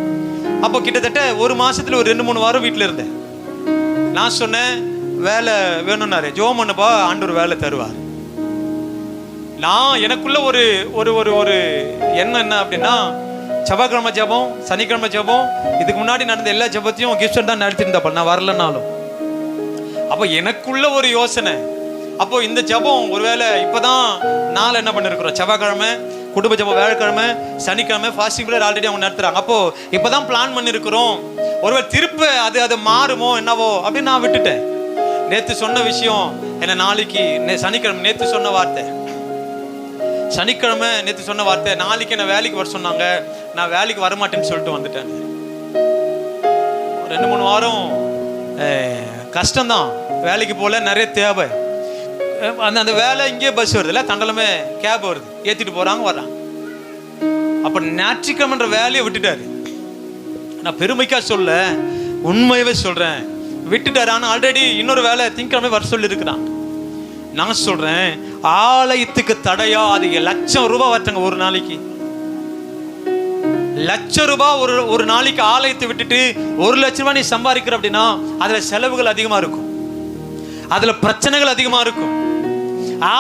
[SPEAKER 1] அப்போ கிட்டத்தட்ட ஒரு மாசத்துல ஒரு 2-3 வாரம் வீட்டில் இருந்தேன். நான் சொன்னேன், வேலை வேணும்னாரு, ஜோம் பண்ணப்பா ஆண்டவர் வேலை தருவார். நான் எனக்குள்ள ஒரு ஒரு ஒரு ஒரு என்ன அப்படின்னா, செவ்வாய்க்கிழமை ஜெபம், சனிக்கிழமை ஜெபம், இதுக்கு முன்னாடி நடந்த எல்லா ஜெபத்தையும் கிப்சன் தான் நடத்திருந்தாப்பா, நான் வரலனாலும். அப்போ எனக்குள்ள ஒரு யோசனை, அப்போ இந்த ஜெபம் ஒருவேளை இப்பதான் நாள் என்ன பண்ணிருக்கிறோம், செவ்வாய்க்கிழமை குடும்ப ஜெபம், வியாழக்கிழமை, சனிக்கிழமை ஃபாஸ்டிங் பிரேயர் ஆல்ரெடி அவங்க நடத்துறாங்க. அப்போ இப்பதான் பிளான் பண்ணிருக்கிறோம், ஒருவேளை திருப்ப அது மாறுமோ என்னவோ அப்படின்னு நான் விட்டுட்டேன். நேத்து சொன்ன விஷயம் என்ன, நாளைக்கு சனிக்கிழமை நேத்து சொன்ன வார்த்தை, சனிக்கிழமை நேத்து சொன்ன வார்த்தை, நாளைக்கு என்ன வேலைக்கு வர சொன்னாங்க, நான் வேலைக்கு வரமாட்டேன்னு சொல்லிட்டு வந்துட்டேன். 2-3 வாரம் கஷ்டம்தான், வேலைக்கு போல, நிறைய தேவை. அந்த வேலை இங்கே பஸ் வருது இல்லை, தண்டலமே கேப் வருது, ஏற்றிட்டு போகிறாங்க, வர்றாங்க. அப்போ ஞாயிற்றுக்கிழமைன்ற வேலையை விட்டுட்டாரு. நான் பெருமைக்கா சொல்ல, உண்மையவே சொல்கிறேன், விட்டுட்டாரு. ஆனால் ஆல்ரெடி இன்னொரு வேலை திங்கக்கிழமை வர சொல்லி இருக்கிறான். நான் சொல்கிறேன், ஆலயத்துக்கு தடையா அது ₹1,00,000 வரட்டங்க ஒரு நாளைக்கு. ₹1,00,000 ஒரு நாளைக்கு ஆலயத்தை விட்டுட்டு ₹1,00,000 நீ சம்பாதிக்கிற அப்படின்னா, அதில் செலவுகள் அதிகமாக இருக்கும், அதில் பிரச்சனைகள் அதிகமாக இருக்கும்.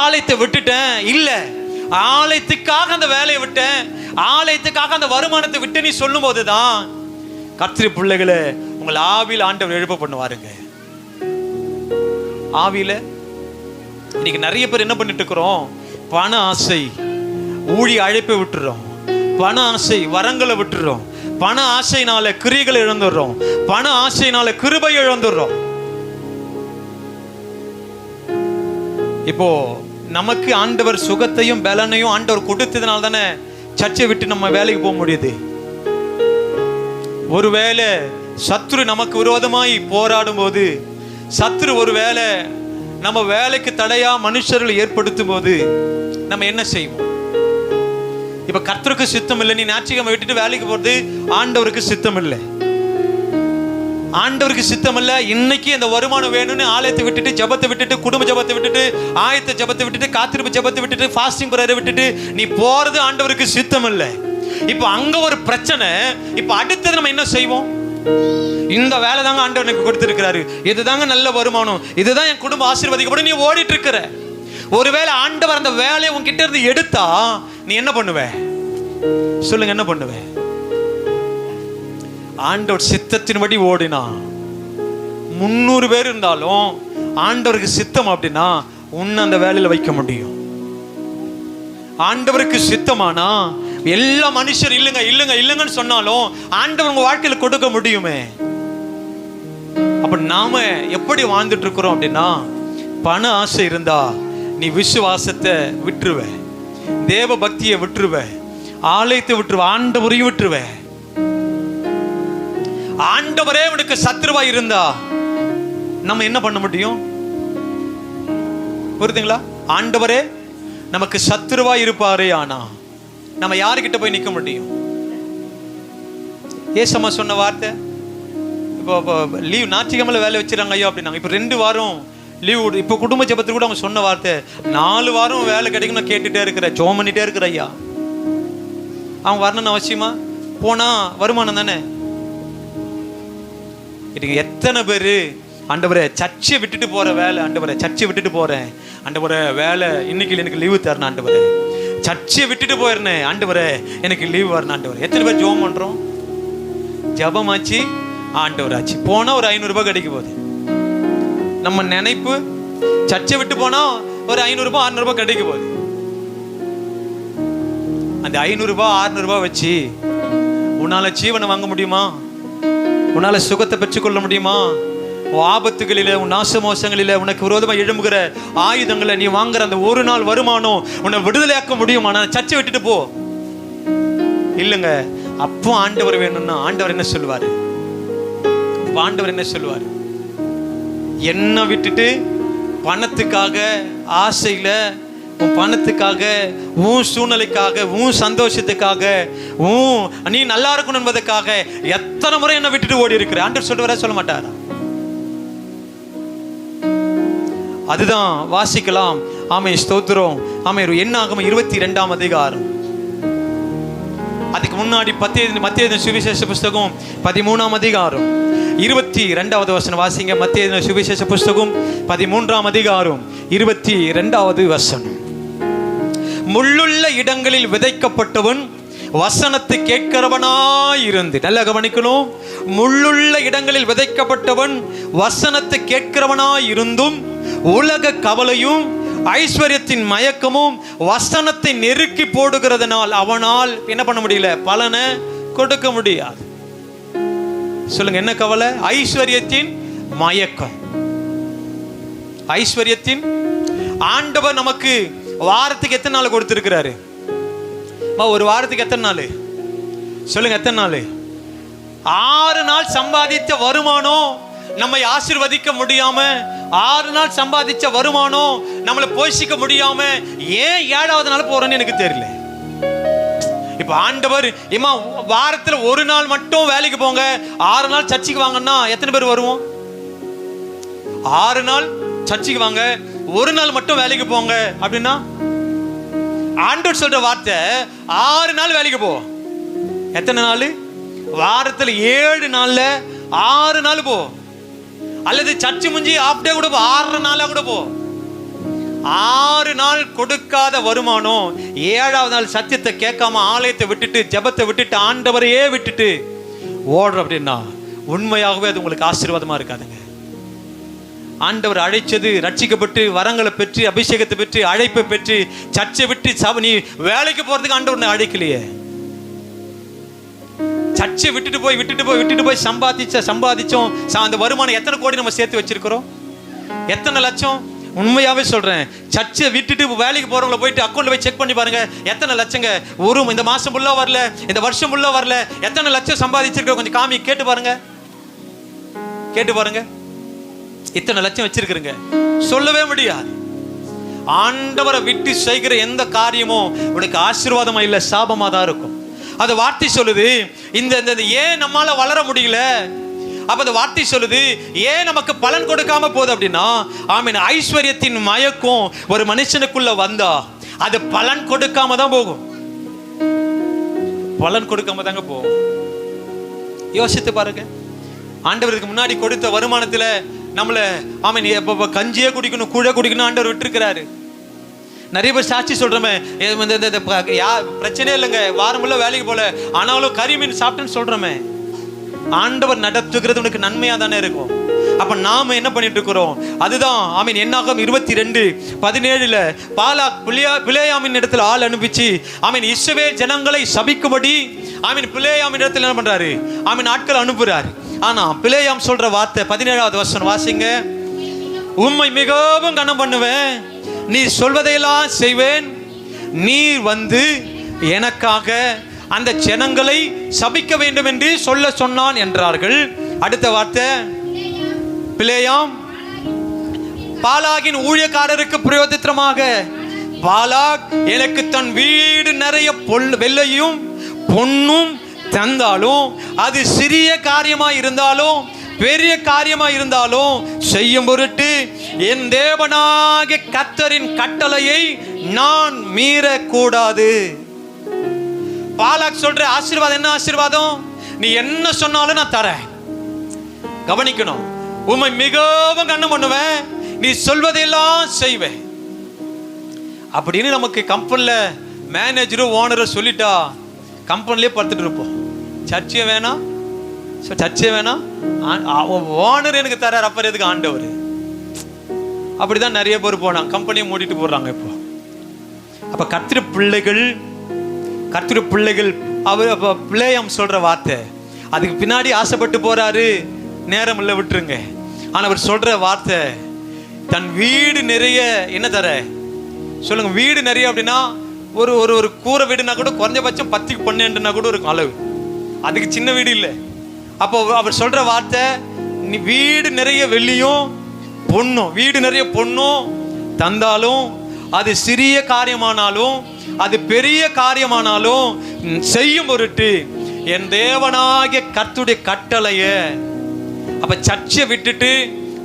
[SPEAKER 1] ஆலயத்தை விட்டுட்டேன், இல்ல ஆலயத்துக்காக அந்த வேலையை விட்டேன், ஆலயத்துக்காக அந்த வருமானத்தை விட்டு நீ சொல்லும் போதுதான் கர்த்தருடைய பிள்ளைகளை உங்கள் ஆவியில் ஆண்டவர் எழுப்ப பண்ணுவாருங்க. ஆவியில இன்னைக்கு நிறைய பேர் என்ன பண்ணிட்டு இருக்கிறோம், பண ஆசை ஊழிய அழைப்பை விட்டுறோம், பண ஆசை வரங்களை விட்டுறோம், பண ஆசைனால கிரியைகளை இழந்துடுறோம், பண ஆசைனால கிருபை இழந்துடுறோம். இப்போ நமக்கு ஆண்டவர் சுகத்தையும் பலனையும் ஆண்டவர் கொடுத்ததுனால தானே சர்ச்சை விட்டு நம்ம வேலைக்கு போக முடியுது. ஒருவேளை சத்துரு நமக்கு விரோதமாய் போராடும் போது, சத்துரு ஒருவேளை நம்ம வேலைக்கு தடையா மனுஷர்களை ஏற்படுத்தும் போது நம்ம என்ன செய்வோம்? இப்ப கர்த்தருக்கு சித்தம் இல்லை, நீ ஞாயிற்றுக்கிழமை விட்டுட்டு வேலைக்கு போறது ஆண்டவருக்கு சித்தம் இல்லை. ஆண்டவருக்கு சித்தம் இல்ல. இன்னைக்கு அந்த வருமானம் வேணும்னு ஆலயத்தை விட்டுட்டு, ஜபத்தை விட்டுட்டு, குடும்ப ஜபத்தை விட்டுட்டு, ஆயத்த ஜபத்தை விட்டுட்டு, காத்திருப்பு ஜபத்தை விட்டுட்டு, ஃபாஸ்டிங் பிரேயரை விட்டுட்டு நீ போறது ஆண்டவருக்கு சித்தம் இல்லை. இப்போ அங்க ஒரு பிரச்சனை. இப்போ அடுத்தது நம்ம என்ன செய்வோம்? இந்த வேலை தாங்க ஆண்டவர் எனக்கு கொடுத்திருக்கிறாரு, இதுதாங்க நல்ல வருமானம், இதுதான் என் குடும்ப ஆசீர்வதிக்கப்படும், நீ ஓடிட்டு இருக்கிற. ஒருவேளை ஆண்டவர் அந்த வேலையை உன்கிட்ட இருந்து எடுத்தா நீ என்ன பண்ணுவ? சொல்லுங்க, என்ன பண்ணுவ? ஆண்டவர் சித்தத்தின்படி ஓடினா 300 பேர் இருந்தாலும் ஆண்டவருக்கு சித்தம் அப்படின்னா உன்னை அந்த வேலையில வைக்க முடியும். ஆண்டவருக்கு சித்தமானா எல்லா மனுஷர் இல்லைங்க இல்லைங்க இல்லைங்கன்னு சொன்னாலும் ஆண்டவர் உங்க வாழ்க்கையில கொடுக்க முடியுமே. அப்ப நாம எப்படி வாழ்ந்துட்டு இருக்கிறோம் அப்படின்னா, பண ஆசை இருந்தா நீ விசுவாசத்தை விட்டுருவ, தேவ பக்தியை விட்டுருவ, ஆலயத்தை விட்டுருவ, ஆண்டவரையும் விட்டுருவ. ஆண்டவரே உனக்கு சத்துருவா இருந்தா நம்ம என்ன பண்ண முடியும்? புரியுதுங்களா? ஆண்டவரே நமக்கு சத்துருவா இருப்பாரே, ஆனா நம்ம யாருக்கிட்ட போய் நிற்க முடியும்? ஏசம்மா சொன்ன வார்த்தை, இப்போ லீவ் ஞாயிற்றுக்கிழமை வேலை வச்சிடறாங்க ஐயா அப்படின்னாங்க. இப்போ 2 வாரம் லீவ். இப்போ குடும்ப ஜெபத்துக்கு கூட அவங்க சொன்ன வார்த்தை, 4 வாரம் வேலை கிடைக்கும்னு கேட்டுட்டே இருக்கிற, ஜோம் பண்ணிட்டே இருக்கிற ஐயா. அவங்க வரணும்னு அவசியமா? போனா வருமானம் தானே. இதுக்கு எத்தனை பேர் ஆண்டவரே சர்ச்சை விட்டுட்டு போற வேலை, ஆண்டவரே சர்ச்சை விட்டுட்டு போறேன், ஆண்டவரே வேலை இன்னைக்கு எனக்கு லீவு தரணும், ஆண்டவரே சர்ச்சை விட்டுட்டு போயிருந்தேன், ஆண்டவரே எனக்கு லீவு வரணும், ஆண்டவரே. எத்தனை பேர் ஜோம் பண்றோம்? ஜபமாச்சு, ஆண்டவர் ஆச்சு, போனா ஒரு 500 ரூபாய் கிடைக்க போகுது. நம்ம நினைப்பு சர்ச்சை விட்டு போனா ஒரு 500 ரூபாய் 600 ரூபாய் கிடைக்க போகுது. அந்த 500 ரூபாய் 600 ரூபாய் வச்சு உன்னால ஜீவனை வாங்க முடியுமா? உன்னால சுகத்தை பெற்றுக்கொள்ள முடியுமா? ஆபத்துகளில, உன் நாச மோசங்களில, உனக்கு விரோதமா எழும்புகிற ஆயுதங்களை நீ வாங்குற அந்த ஒரு நாள் வருமானம் உன்னை விடுதலையாக்க முடியுமா? நான் சர்ச்சை விட்டுட்டு போ இல்லைங்க. அப்போ ஆண்டவர் வேணும்னா ஆண்டவர் என்ன சொல்லுவாரு? ஆண்டவர் என்ன சொல்லுவாரு? என்ன விட்டுட்டு பணத்துக்காக, ஆசையில, உன் பணத்துக்காக, உன் சூழ்நிலைக்காக, உன் சந்தோஷத்துக்காக, நீ நல்லா இருக்கணும் என்பதற்காக எத்தனை முறை என்ன விட்டுட்டு ஓடி இருக்கிற ஆண்டவர் சொல்லுவாரா? சொல்ல மாட்டாரா? அதுதான் வாசிக்கலாம். ஆமே, ஸ்தோத்திரம். ஆமே, என்னாகும் 22ஆம் அதிகாரம். அதுக்கு முன்னாடி மத்தேயு சுவிசேஷ புஸ்தகம் 13ஆம் அதிகாரம் 22வது வசனம் வாசிங்க. மத்தேயு சுவிசேஷ புஸ்தகம் 13ஆம் அதிகாரம் 22வது வசனம். முள்ளுள்ள இடங்களில் விதைக்கப்பட்டவன் வசனத்தை கேட்கிறவனாயிருந்து, நல்ல கவனிக்கணும், முள்ளுள்ள இடங்களில் விதைக்கப்பட்டவன் வசனத்தை கேட்கிறவனாயிருந்தும் உலக கவலையும் ஐஸ்வர்யத்தின் மயக்கமும் வசனத்தை நெருக்கி போடுகிறதுனால் அவனால் என்ன பண்ண முடியல? பலனை கொடுக்க முடியாது. சொல்லுங்க, என்ன கவலை? ஐஸ்வர்யத்தின் மயக்கம். ஐஸ்வர்யத்தின் ஆண்டவர் நமக்கு வாரத்துக்கு எத்தனை நாள் கொடுத்திருக்கிறாரு? ஒரு வாரத்துக்கு எத்தனை நாள்? சொல்லுங்க, எத்தனை நாள்? 6 நாள் சம்பாதித்த வருமானம் நம்மை ஆசீர்வதிக்க முடியாம, 6 நாள் சம்பாதிச்ச வருமானம் நம்மளை போஷிக்க முடியாம ஏன் 7வது நாள் போறோன்னு எனக்கு தெரியல. இப்ப ஆண்டவர் வாரத்துல 1 நாள் மட்டும் வேலைக்கு போங்க, 6 நாள் சர்ச்சைக்கு வாங்கன்னா எத்தனை பேர் வருவோம்? 6 நாள் சர்ச்சைக்கு வாங்க, 1 நாள் மட்டும் வேலைக்கு போங்க அப்படின்னா ஆண்டவர் சொல்ற வார்த்தை 6 நாள் வேலைக்கு போ. எத்தனை நாள்? வாரத்துல 7 நாள்ல 6 நாள் போ. அல்லது சர்ச்சு முஞ்சி ஆஃப் டே கூட போ, 6 நாளா கூட போ. 6 நாள் கொடுக்காத வருமானம் 7வது நாள் சத்தியத்தை கேட்காம ஆலயத்தை விட்டுட்டு, ஜெபத்தை விட்டுட்டு, ஆண்டவரையே விட்டுட்டு ஓடுற அப்படின்னா உண்மையாகவே அது உங்களுக்கு ஆசீர்வாதமா இருக்காதுங்க. ஆண்டவர் அழைச்சது ரட்சிக்கப்பட்டு வரங்களை பெற்று அபிஷேகத்தை பெற்று அழைப்பை பெற்று சர்ச்சை விட்டு நீ வேலைக்கு போறதுக்கு ஆண்டவர் அழைக்கலையே. சர்ச்சை விட்டுட்டு போய் சம்பாதிச்சோம். அந்த வருமானம் எத்தனை கோடி நம்ம சேர்த்து வச்சிருக்கிறோம்? எத்தனை லட்சம்? உண்மையாவே சொல்றேன், சர்ச்சை விட்டுட்டு வேலைக்கு போறவங்களை போயிட்டு அக்கௌண்ட்ல போய் செக் பண்ணி பாருங்க, எத்தனை லட்சங்க இந்த மாசம் ஃபுல்லா வரல, இந்த வருஷம் ஃபுல்லா வரல, எத்தனை லட்சம் சம்பாதிச்சிருக்க கொஞ்சம் காமி கேட்டு பாருங்க. இத்தனை லட்சம் வச்சிருக்கிறீங்க சொல்லவே முடியாது. ஆண்டவரை விட்டு செய்கிற எந்த காரியமும் உனக்கு ஆசீர்வாதமா இல்ல, சாபமா தான் இருக்கும். அது வார்த்தை சொல்லுது. இந்த ஏன் நம்மால வளர முடியல? அப்ப அந்த வார்த்தை சொல்லுது, ஏன் நமக்கு பலன் கொடுக்காம போகுது அப்படின்னா, ஆமீன், ஐஸ்வர்யத்தின் மயக்கம் ஒரு மனுஷனுக்குள்ள வந்தா அது பலன் கொடுக்காம தான் போகும். பலன் கொடுக்காம தாங்க போகும். யோசித்து பாருங்க. ஆண்டவருக்கு முன்னாடி கொடுத்த வருமானத்துல நம்மள ஆமீன் கஞ்சியே குடிக்கணும், கூழ குடிக்கணும் ஆண்டவர் விட்டுருக்கிறாரு. நிறைய பேர் சாட்சி சொல்றோமே, பிரச்சனையே இல்லைங்க, வாரம் உள்ள வேலைக்கு போல, ஆனாலும் கறி மீன் சாப்பிட்டுன்னு சொல்றோமே. ஆண்டவர் நடத்துகிறது உனக்கு நன்மையா தானே இருக்கும். அப்ப நாம என்ன பண்ணிட்டு இருக்கிறோம்? அதுதான் ஆமீன். என்னாகும் 22:17 பாலாக் பிலேயாமின் இடத்துல ஆள் அனுப்பிச்சு ஆமீன் இஸ்ரவேல் ஜனங்களை சபிக்கும்படி ஆமீன் பிலேயாமின் இடத்துல என்ன பண்றாரு? ஆமீன் ஆட்கள் அனுப்புறாரு. ஆனா பிலேயாம் சொல்ற வார்த்தை 17வது வசனம் வாசிங்க. உம்மை மிகவும் கனம் பண்ணுவேன், நீ சொல்வதையெல்லாம் செய்வேன், நீர் வந்து எனக்காக அந்த ஜனங்களை சபிக்க வேண்டும் என்று சொல்ல சொன்னான் என்றார்கள். அடுத்த வார்த்தை, பிலேயாம் பாலாகின் ஊழியக்காரருக்கு பிரயோஜனமாக, பாலாக் எனக்கு தன் வீடு நிறைய வெள்ளையும் பொன்னும் தந்தாலும், அது சிறிய காரியமா இருந்தாலும் பெரிய காரியமா இருந்தாலும் செய்யும் பொருட்டு என் தேவனாகிய கர்த்தரின் கட்டளையை நான் மீறக்கூடாது. பாலாக் சொல்ற ஆசீர்வாதம் என்ன ஆசீர்வாதம்? நீ என்ன சொன்னாலும் நான் தரேன். கவனிக்கணும், உம்மை மிகவும் கண்ணம் பண்ணுவேன், நீ சொல்வதெல்லாம் செய்வேன் அப்படின்னு நமக்கு கம்பெனில மேனேஜரும் ஓனரும் சொல்லிட்டா கம்பெனிலே படுத்துட்டு இருப்போம். சர்ச்சையே வேணாம், சர்ச்சையே வேணாம், ஓனர் எனக்கு தரார், அப்புறம் எதுக்கு ஆண்டவர்? அப்படிதான் நிறைய பேர் போனாங்க, கம்பெனியை மூடிட்டு போடுறாங்க இப்போ. அப்ப கர்த்தர் பிள்ளைகள் அவர் பிள்ளையம் சொல்ற வார்த்தை, அதுக்கு பின்னாடி ஆசைப்பட்டு போறாரு, நேரம் இல்லை விட்டுருங்க. ஆனா அவர் சொல்ற வார்த்தை, தன் வீடு நிறைய என்ன தர சொல்லுங்க. வீடு நிறைய அப்படின்னா ஒரு ஒரு ஒரு கூரை வீடுனா கூட குறைஞ்சபட்சம் 10க்கு 12னா கூட இருக்கும் அளவு, அதுக்கு சின்ன வீடு இல்லை. அப்போ அவர் சொல்ற வார்த்தை, நீ வீடு நிறைய வெள்ளியும் பொண்ணும், வீடு நிறைய பொண்ணும் தந்தாலும், அது சிறிய காரியமானாலும் அது பெரிய காரியமானாலும் செய்யும் பொருட்டு என் தேவனாகிய கர்த்தருடைய கட்டளைய. அப்ப சர்ச்சை விட்டுட்டு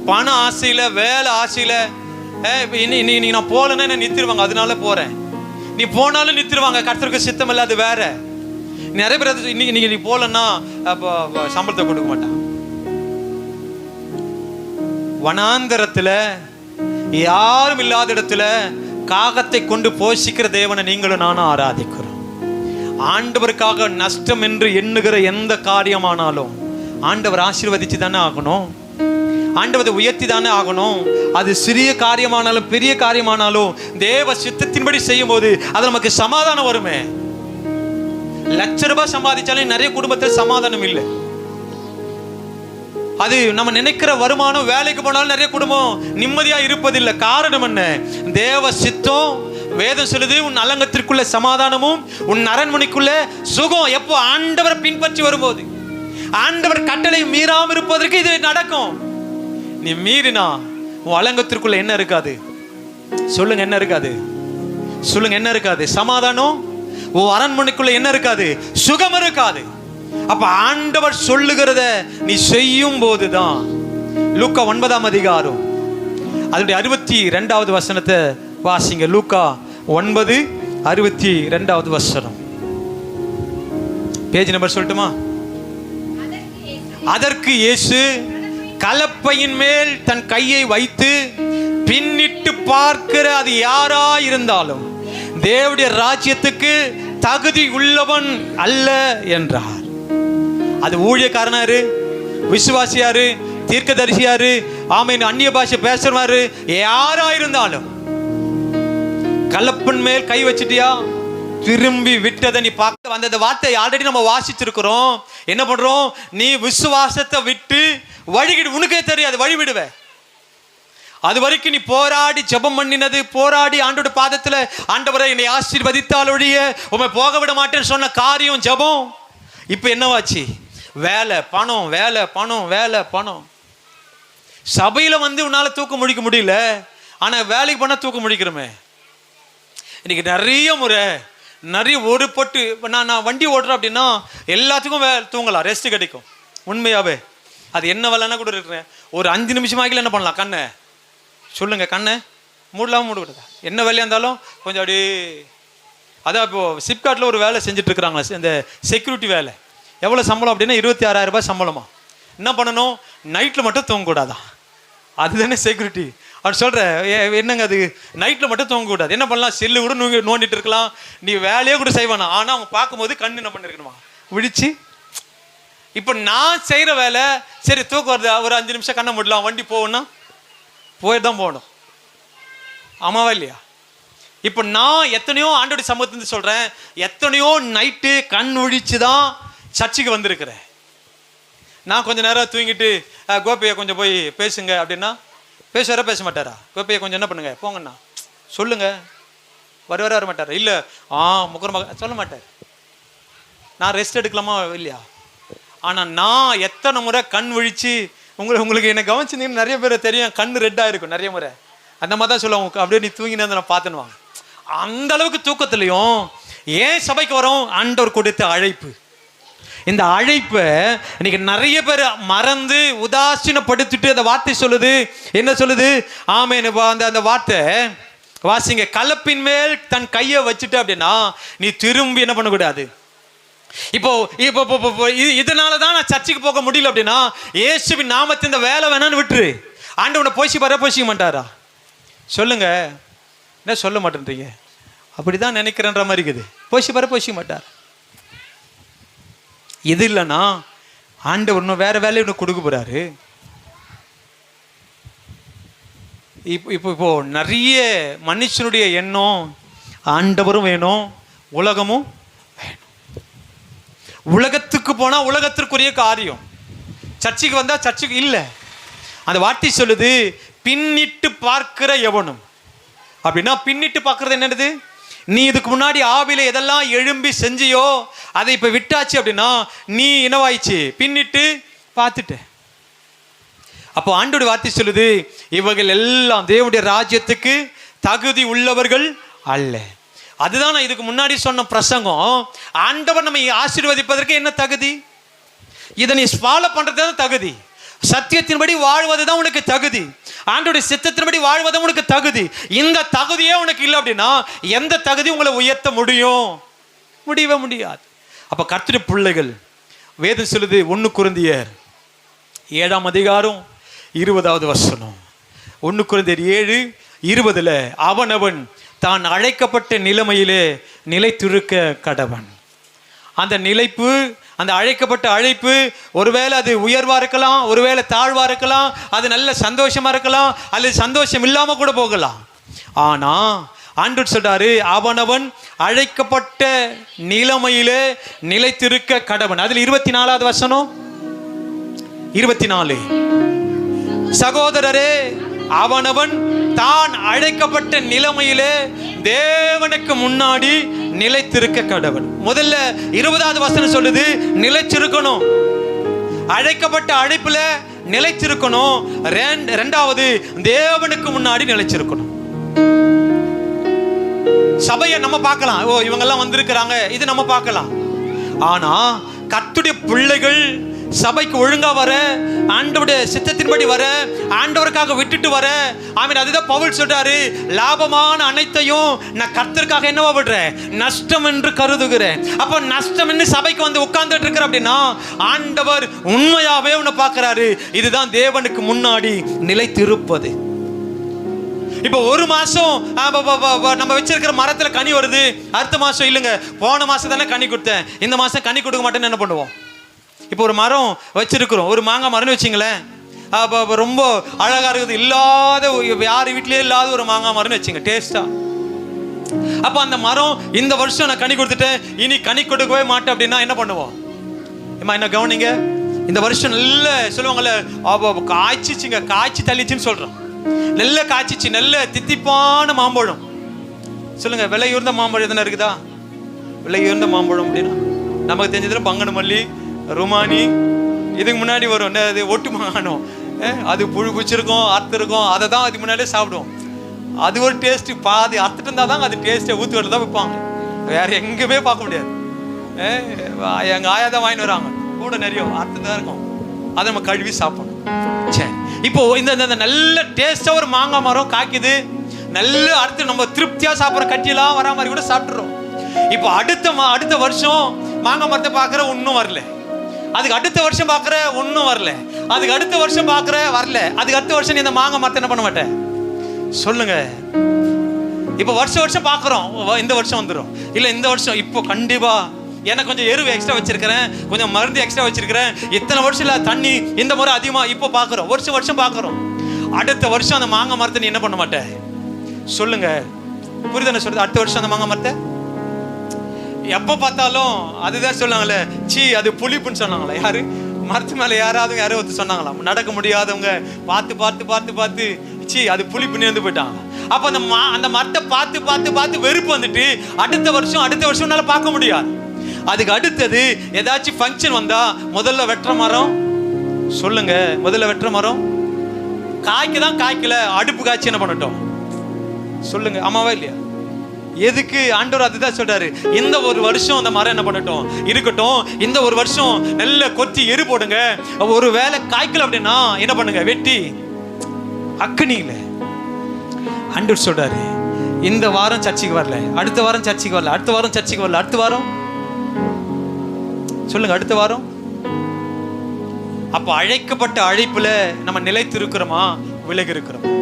[SPEAKER 1] பண ஆசையில வேலை ஆசையில இன்னைக்கு நான் போலன்னா என்ன நிறுத்திடுவாங்க, அதனால போறேன். நீ போனாலும் நிறுத்திடுவாங்க, கர்த்தருக்கு சித்தம் இல்லை, அது வேற. நிறைய பேர் இன்னைக்கு நீ போலன்னா சம்பளத்தை கொடுக்க மாட்டான். வனாந்தரத்துல யாரும் இல்லாத இடத்துல காகத்தை கொண்டு போஷிக்கிற தேவனை நீங்களும் நானும் ஆராதிக்கிறோம். ஆண்டவருக்காக நஷ்டம் என்று எண்ணுகிற எந்த காரியமானாலும் ஆண்டவர் ஆசீர்வதிச்சு தானே ஆகணும், ஆண்டவரை உயர்த்தி தானே ஆகணும். அது சிறிய காரியமானாலும் பெரிய காரியமானாலும் தேவ சித்தத்தின்படி செய்யும் போது அது நமக்கு சமாதானம் வருமே. ₹1,00,000 சம்பாதிச்சாலும் நிறைய குடும்பத்தில் சமாதானம் இல்லை. அது நம்ம நினைக்கிற வருமானம், வேலைக்கு போனாலும் நிறைய குடும்பம் நிம்மதியா இருப்பதில்லை. காரணம் என்ன? தேவ சித்தம். வேதம் சொல்லுது, உன் அலங்கத்திற்குள்ள சமாதானமும் உன் அரண்மனைக்குள்ள சுகம். எப்போ? ஆண்டவரை பின்பற்றி வரும்போது, ஆண்டவர் கட்டளை மீறாம இருப்பதற்கு இது நடக்கும். நீ மீறினா உன் அலங்கத்திற்குள்ள என்ன இருக்காது சொல்லுங்க? என்ன இருக்காது சொல்லுங்க? என்ன இருக்காது? சமாதானம். உன் அரண்மனைக்குள்ள என்ன இருக்காது? சுகம் இருக்காது. அப்ப ஆண்டவர் சொல்லுகிறத நீ செய்யும் போதுதான். லூக்கா 9ஆம் அதிகாரம் அதனுடைய 62வது வசனத்தை வாசிங்க. லூக்கா 9:62 வசனம். பேஜ் நம்பர் சொல்லட்டுமா? அதற்கு இயேசு கலப்பையின் மேல் தன் கையை வைத்து பின்னிட்டு பார்க்கிற அது யாரா இருந்தாலும் தேவனுடைய ராஜ்யத்துக்கு தகுதி உள்ளவன் அல்ல என்றார். அது ஊழியக்காரனாரு, விசுவாசியாரு, தீர்க்கதரிசியாரு, ஆமென், அந்நிய பாஷை பேசுறவாரு, யாரா இருந்தாலும் கலப்பன் மேல் கை வச்சிட்டியா, திரும்பி விட்டதை நீ பார்க்க வந்த. அந்த வார்த்தை ஆல்ரெடி நம்ம வாசிச்சிருக்கிறோம். என்ன பண்றோம்? நீ விசுவாசத்தை விட்டு வழிகிடு. உனக்கே தெரியாது, வழிவிடுவ. அது வரைக்கும் நீ போராடி ஜெபம் பண்ணினது, போராடி ஆண்டோட பாதத்துல ஆண்டவரை என்னை ஆசீர்வதித்தால் ஒழிய உம்மை போக விட மாட்டேன்னு சொன்ன காரியம் ஜெபம். இப்ப என்னவாச்சு? வேலை, பணம், வேலை, பணம், வேலை, பணம். சபையில வந்து உன்னால தூக்க முடிக்க முடியல, ஆனா வேலைக்கு பண்ண தூக்க முடிக்கிறோமே. இன்னைக்கு நிறைய முறை நிறைய ஒரு பொட்டு. நான் வண்டி ஓட்டுறேன் அப்படின்னா எல்லாத்துக்கும் தூங்கலாம், ரெஸ்ட் கிடைக்கும். உண்மையாவே அது என்ன வேலைன்னா கூட இருக்கிறேன். ஒரு 5 நிமிஷமாகல என்ன பண்ணலாம்? கண்ணை சொல்லுங்க, கண்ணை மூடலாம மூடக்கூடாது. என்ன வேலையா இருந்தாலும் கொஞ்சம் அப்படியே. அதான் இப்போ சிப்காட்டில் ஒரு வேலை செஞ்சுட்டு இருக்கிறாங்களா, இந்த செக்யூரிட்டி வேலை. எவ்வளோ சம்பளம் அப்படின்னா 26,000 சம்பளமா. என்ன பண்ணணும்? நைட்டில் மட்டும் தூங்கக்கூடாதான். அதுதானே செக்யூரிட்டி. அவர் சொல்கிற என்னங்க, அது நைட்டில் மட்டும் தூங்கக்கூடாது. என்ன பண்ணலாம்? செல்லு கூட நோண்டிட்டு இருக்கலாம், நீ வேலையே கூட செய்வானா. ஆனால் அவங்க பார்க்கும்போது கண்ணு என்ன பண்ணிருக்கணுமா, விழிச்சு. இப்போ நான் செய்கிற வேலை சரி, தூக்கம் வருது, ஒரு 5 நிமிஷம் கண்ணை மூடலாம், வண்டி போகணும்னா போயிட்டு தான் போகணும். ஆமாவா இல்லையா? இப்போ நான் எத்தனையோ ஆண்டோட சமூகத்திலிருந்து சொல்கிறேன், எத்தனையோ நைட்டு கண் ஒழிச்சு தான் சர்ச்சுக்கு வந்திருக்கிறேன். நான் கொஞ்சம் நேரம் தூங்கிட்டு கோபியை கொஞ்சம் போய் பேசுங்க அப்படின்னா பேசுவாரா பேச மாட்டாரா? கோபியை கொஞ்சம் என்ன பண்ணுங்க போங்கண்ணா சொல்லுங்க, வர மாட்டாரா? இல்லை முகரமாக சொல்ல மாட்டார். நான் ரெஸ்ட் எடுக்கலாமா இல்லையா? ஆனால் நான் எத்தனை முறை கண் விழிச்சு உங்களுக்கு என்ன கவனிச்சிருந்தீங்கன்னு நிறைய பேர் தெரியும், கண் ரெட்டாக இருக்கும் நிறைய முறை. அந்த மாதிரி தான் சொல்லுவாங்க, அப்படியே நீ தூங்கினு நான் பார்த்துனுவாங்க. அந்த அளவுக்கு தூக்கத்துலையும் ஏன் சபைக்கு வரோம்? ஆண்டவர் கொடுத்த அழைப்பு. இந்த அழைப்பை இன்னைக்கு நிறைய பேர் மறந்து உதாசீனப்படுத்திட்டு அந்த வார்த்தை சொல்லுது. என்ன சொல்லுது? ஆமென். அந்த வார்த்தை வாசிங்க. கலப்பின் மேல் தன் கையை வச்சுட்டு அப்படின்னா நீ திரும்பி என்ன பண்ணக்கூடாது. இப்போ இதனால தான் நான் சர்ச்சுக்கு போக முடியல அப்படின்னா இயேசுவின் நாமத்தின் இந்த வேலை வேணான்னு விட்டுரு. ஆண்டவனை போஷிக்க மாட்டாரா? சொல்லுங்க, என்ன சொல்ல மாட்டேன்றீங்க? அப்படிதான் நினைக்கிறேன்ற மாதிரி இருக்குது. போஷிக்க மாட்டார். இது இல்லைன்னா ஆண்டவர் இன்னும் வேற வேலையை இன்னும் கொடுக்க போறாரு. இப்போ நிறைய மனுஷனுடைய எண்ணம் ஆண்டவரும் வேணும், உலகமும் வேணும். உலகத்துக்கு போனால் உலகத்திற்குரிய காரியம், சர்ச்சுக்கு வந்தால் சர்ச்சுக்கு இல்லை. அந்த வார்த்தை சொல்லுது, பின்னிட்டு பார்க்கிற எவனும். அப்படின்னா பின்னிட்டு பார்க்கறது என்னது? நீ இதுக்கு முன்னாடி ஆவில எதெல்லாம் எழும்பி செஞ்சியோ அதை இப்போ விட்டாச்சு அப்படின்னா நீ என்னவாயிச்சு? பின்னிட்டு பார்த்துட்ட. அப்போ ஆண்டோட வார்த்தை சொல்லுது, இவர்கள் எல்லாம் தேவனுடைய ராஜ்யத்துக்கு தகுதி உள்ளவர்கள் அல்ல. அதுதான் நான் இதுக்கு முன்னாடி சொன்ன பிரசங்கம். ஆண்டவர் நம்மை ஆசீர்வதிப்பதற்கு என்ன தகுதி? இதை நீ ஃபாலோ பண்றது தான் தகுதி. சத்தியத்தின்படி வாழ்வது தான் உனக்கு தகுதி. ஆண்டவருடைய சித்தத்தின்படி வாழ்வது உனக்கு தகுதி. இந்த தகுதியே உனக்கு இல்லை அப்படின்னா எந்த தகுதி உங்களை உயர்த்த முடியும்? முடியவே முடியாது. அப்ப கர்த்தருடைய பிள்ளைகள், வேதம் சொல்லுது 1 கொரிந்தியர் 7ஆம் அதிகாரம் 20வது வசனம். 1 கொரிந்தியர் 7:20 அவனவன் தான் அழைக்கப்பட்ட நிலைமையிலே நிலைத்திருக்க கடவன். அந்த நிலைப்பு, அந்த அழைக்கப்பட்ட அழைப்பு ஒருவேளை அது உயர்வா இருக்கலாம், ஒருவேளை தாழ்வா இருக்கலாம், அது நல்ல சந்தோஷமா இருக்கலாம், அல்லது சந்தோஷம் இல்லாம கூட போகலாம். ஆனா ஆண்டவர் சொல்றாரு, அவனவன் அழைக்கப்பட்ட நிலைமையிலே நிலைத்திருக்க கடவன். அதில் 24வது வசனம் 24, சகோதரரே அவனவன் தான் அழைக்கப்பட்ட நிலைமையிலே தேவனுக்கு முன்னாடி நிலைத்திருக்க கடவன். முதல்ல 20வது வசனம் சொல்லுது நிலைச்சிருக்கணும், அழைக்கப்பட்ட அழைப்புல நிலைச்சிருக்கணும். ரெண்டாவது தேவனுக்கு முன்னாடி நிலைச்சிருக்கணும். சபையை நம்ம பார்க்கலாம், ஓ இவங்கெல்லாம் வந்திருக்கிறாங்க, இது நம்ம பார்க்கலாம். ஆனா கர்த்தருடைய பிள்ளைகள் சபைக்கு ஒழுங்கா வர, ஆண்டவருடைய சித்தத்தின்படி வர, ஆண்டவருக்காக விட்டுட்டு வர. ஆமென். அதுதான் பவுல் சொல்றாரு, லாபமான அனைத்தையும் நான் கர்த்தருக்காக என்னவா விடுறேன்? நஷ்டம் என்று கருதுகிறேன். அப்ப நஷ்டம் என்று சபைக்கு வந்து உட்கார்ந்துட்டு இருக்கிற அப்படின்னா ஆண்டவர் உண்மையாவே உன்னை பார்க்கிறாரு. இதுதான் தேவனுக்கு முன்னாடி நிலைத்திருப்பது. இப்போ 1 மாசம் நம்ம வச்சிருக்கிற மரத்துல கனி வருது, அடுத்த மாசம் இல்லைங்க போன மாசம் தானே கனி கொடுத்தேன், இந்த மாசம் கனி கொடுக்க மாட்டேன்னு என்ன பண்ணுவோம்? இப்போ ஒரு மரம் வச்சிருக்கிறோம், ஒரு மாங்காய் மரம்னு வச்சிங்களேன், ரொம்ப அழகா இருக்குது, இல்லாத யார் வீட்லயே இல்லாத ஒரு மாங்காய் மரம்னு வச்சுங்க, டேஸ்டா. அப்போ அந்த மரம் இந்த வருஷம் நான் கனி கொடுத்துட்டேன், இனி கனி கொடுக்கவே மாட்டேன் அப்படின்னா என்ன பண்ணுவோம்? என்ன கவனிங்க, இந்த வருஷம் நல்ல சொல்லுவாங்கல்ல, காய்ச்சிச்சுங்க, காய்ச்சி தள்ளிச்சுன்னு சொல்றோம், நல்ல காய்ச்சிச்சு, நல்ல தித்திப்பான மாம்பழம். சொல்லுங்க, விலை உயர்ந்த மாம்பழம் எதுனா இருக்குதா? விலை உயர்ந்த மாம்பழம் அப்படின்னா நமக்கு தெரிஞ்சதுல பங்கன மல்லி, ருமானி, இதுக்கு முன்னாடி வரும் அது ஒட்டு மாங்கணும், அது புழு பூச்சிருக்கும், அறுத்து இருக்கும், அதை தான் அதுக்கு முன்னாடியே சாப்பிடுவோம். அது ஒரு டேஸ்ட், பாதி அறுத்துட்டு இருந்தால் தான் அது டேஸ்ட்டை ஊற்றுக்கிட்டு தான் விற்பாங்க, வேற எங்கேயுமே பார்க்க முடியாது. எங்கள் ஆயா தான் வாங்கிட்டு வராங்க, கூட நிறைய அறுத்து தான் இருக்கும், அதை நம்ம கழுவி சாப்பிடணும். சரி, இப்போ இந்த நல்ல டேஸ்டா ஒரு மாங்காய் மரம் காய்க்குது, நல்ல அடுத்து நம்ம திருப்தியா சாப்பிட்ற கட்டியெல்லாம் வரா மாதிரி கூட சாப்பிட்டுறோம். இப்போ அடுத்த வருஷம் மாங்காய் மரத்தை பார்க்குற ஒன்றும் வரல, அதுக்கு அடுத்த வருஷம் பார்க்குற ஒன்றும் வரல, அதுக்கு அடுத்த வருஷம் பார்க்குற வரல, அதுக்கு அடுத்த வருஷம் நீ இந்த மாங்காய் மரத்தை என்ன பண்ண மாட்டேன்? சொல்லுங்க. இப்போ வருஷம் பார்க்குறோம், இந்த வருஷம் வந்துடும், இல்லை இந்த வருஷம் இப்போ கண்டிப்பா எனக்கு கொஞ்சம் எருவு எக்ஸ்ட்ரா வச்சிருக்கிறேன், கொஞ்சம் மருந்து எக்ஸ்ட்ரா வச்சிருக்கிறேன், இத்தனை வருஷம் இல்லை தண்ணி இந்த முறை அதிகமா இப்போ பார்க்குறோம், வருஷம் பார்க்குறோம். அடுத்த வருஷம் அந்த மாங்காய் மரத்தை நீ என்ன பண்ண மாட்டேன்? சொல்லுங்க, புரியுதானே சொல்றது? அடுத்த வருஷம் அந்த மாங்காய் மரத்தை எப்போ பார்த்தாலும் அதுதான் சொல்லுவாங்களே, சீ அது புளிப்புன்னு சொன்னாங்களே, யாரு மரத்து மேலே யாராவது ஒருத்தர் சொன்னாங்களாம், நடக்க முடியாதவங்க பார்த்து சீ அது புளிப்புன்னு இருந்து போயிட்டாங்க. அப்போ அந்த மரத்தை பார்த்து வெறுப்பு வந்துட்டு அடுத்த வருஷம் பார்க்க முடியாது. அதுக்கு அடுத்தது ஏதாச்சும் ஃபங்க்ஷன் வந்தா முதல்ல வெட்டுற மரம் சொல்லுங்க, முதல்ல வெட்டுற மரம் காய்க்குதான், காய்க்கல அடுப்பு காய்ச்சி என்ன பண்ணட்டும் சொல்லுங்க, ஆமாவா இல்லையா? எதுக்கு ஆண்டவர் அதுதான் சொல்றாரு, இந்த ஒரு வருஷம் அந்த மரம் என்ன பண்ணட்டும் இருக்கட்டும், இந்த ஒரு வருஷம் நல்ல கொத்தி எரு போடுங்க, ஒரு வேலை காய்க்கல அப்படின்னா என்ன பண்ணுங்க, வெட்டி அக்னியில. ஆண்டவர் சொல்றாரு, இந்த வாரம் சர்ச்சைக்கு வரல, அடுத்த வாரம் சர்ச்சைக்கு வரல, அடுத்த வாரம் சர்ச்சைக்கு வரல, அடுத்த வாரம் சொல்லுங்க, அடுத்த வாரம். அப்ப அழைக்கப்பட்ட அழைப்புல நம்ம நிலைத்து இருக்கிறோமா, விலகி இருக்கிறோமா?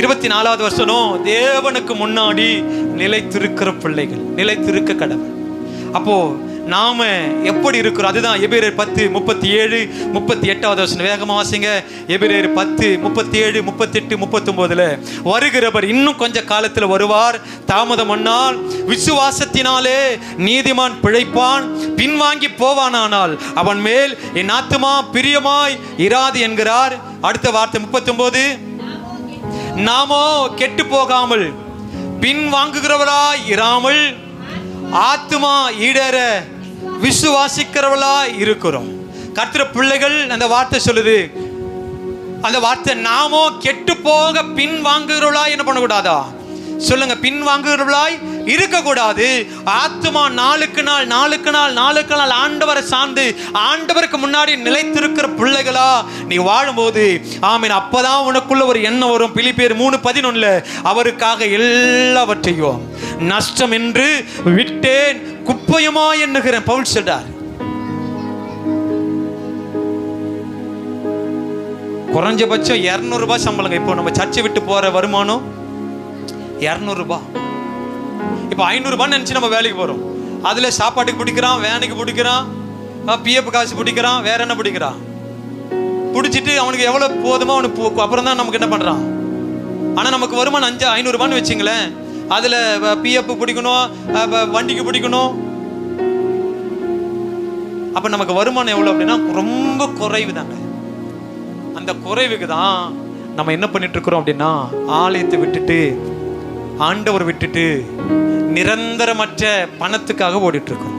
[SPEAKER 1] 24வது வருஷம் தேவனுக்கு முன்னாடி நிலைத்திருக்கிற பிள்ளைகள், நிலைத்திருக்க கடவுள். அப்போ நாம எப்படி இருக்கிறோம்? அதுதான் எபிரேயர் 10:37 38வது வசனம். வேகமா வாசிங்க. எபிரேயர் 10:37 38 39. வருகிறவர் இன்னும் கொஞ்ச காலத்தில் வருவார், தாமதம் பண்ணால் விசுவாசத்தினாலே நீதிமான் பிழைப்பான், பின்வாங்கி போவானானால் அவன் மேல் என் ஆத்துமா பிரியமாய் இராது என்கிறார். அடுத்த வார்த்தை 39, நாமோ கெட்டு போகாமல் பின் வாங்குகிறவளாய் இராமல் ஆத்துமா ஈடேற விசுவாசிக்கிறவளாய் இருக்கிறோம். கர்த்தர் பிள்ளைகள் அந்த வார்த்தை சொல்லுது, அந்த வார்த்தை நாமோ கெட்டு போக பின் வாங்குகிறவளாய் என்ன பண்ணக்கூடாதா சொல்லுங்க, பின் வாங்குகிறவளாய் இருக்கக்கூடாது. ஆத்துமா நாளுக்கு நாள் நாளுக்கு நாள் நாளுக்கு நாள் ஆண்டவரை சார்ந்து ஆண்டவருக்கு முன்னாடி நிலைத்திருக்கிற பிள்ளைகளா நீ வாழும்போது ஆமீன், அப்பதான் உனக்குள்ள ஒரு எண்ணம் வரும். பிலிப்பியர் 3:11 அவருக்காக எல்லாவற்றையும் நஷ்டம் என்று விட்டேன், குப்பையுமா எண்ணுகிறேன் பவுல் சொல்றார். குறைஞ்சபட்சம் 200 ரூபாய் சம்பளங்க. இப்போ நம்ம சர்ச்சை விட்டு போற வருமானம் 200 ரூபாய். இப்போ 500 ரூபான்னு நினைச்சு நம்ம வேலைக்கு போறோம். அதுல சாப்பாட்டுக்கு பிடிக்கிறான், வேனுக்கு பிடிக்கிறான், பிஎஃப் காசு பிடிக்கிறான், வேற என்ன பிடிக்கிறான், பிடிச்சிட்டு அவனுக்கு எவ்வளவு போதுமோ அவனுக்கு அப்புறம் தான் நமக்கு என்ன பண்றான். ஆனா நமக்கு வருமானம் 500 ரூபான்னு வச்சுங்களேன், அதுல பிஎஃப் பிடிக்கணும், வண்டிக்கு பிடிக்கணும். அப்ப நமக்கு வருமானம் எவ்வளவு அப்படின்னா ரொம்ப குறைவு தாங்க. அந்த குறைவுக்கு தான் நம்ம என்ன பண்ணிட்டு இருக்கிறோம் அப்படின்னா, ஆலயத்தை விட்டுட்டு ஆண்டவர் விட்டுட்டு நிரந்தரமற்ற பணத்துக்காக ஓடிட்டு இருக்கோம்.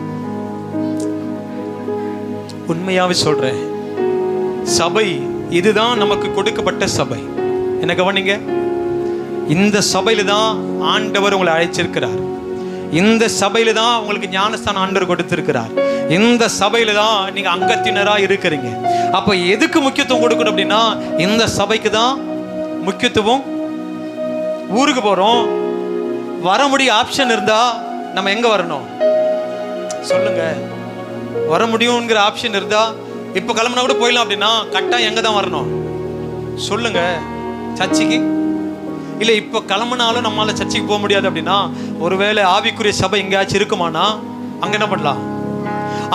[SPEAKER 1] உண்மையாவே சொல்றேன், சபை இதுதான் நமக்கு கொடுக்கப்பட்ட சபை. என்ன கவனிங்க, இந்த சபையில தான் ஆண்டவர் உங்களை அழைச்சிருக்கிறார். இந்த சபையில தான் உங்களுக்கு ஞானஸ்தானம் ஆண்டவர் கொடுத்திருக்கிறார். இந்த சபையில தான் நீங்க அங்கத்தினரா இருக்கிறீங்க. அப்ப எதுக்கு முக்கியத்துவம் கொடுக்கணும் அப்படின்னா, இந்த சபைக்கு தான் முக்கியத்துவம். ஊருக்கு போறோம், வர முடிய ஆப்ஷன் இருந்தா நம்ம எங்க வரணும் சொல்லுங்க, வர முடியும்ங்கிற ஆப்ஷன் இருந்தா இப்ப கிளம்புனா கூட போயிடலாம் அப்படின்னா கட்டாயம் எங்க தான் வரணும் சொல்லுங்க, சர்ச்சைக்கு. இல்ல இப்ப கிளம்புனாலும் நம்மளால சர்ச்சைக்கு போக முடியாது அப்படின்னா ஒருவேளை ஆவிக்குரிய சபை எங்கேயாச்சும் இருக்குமானா அங்க என்ன பண்ணலாம்.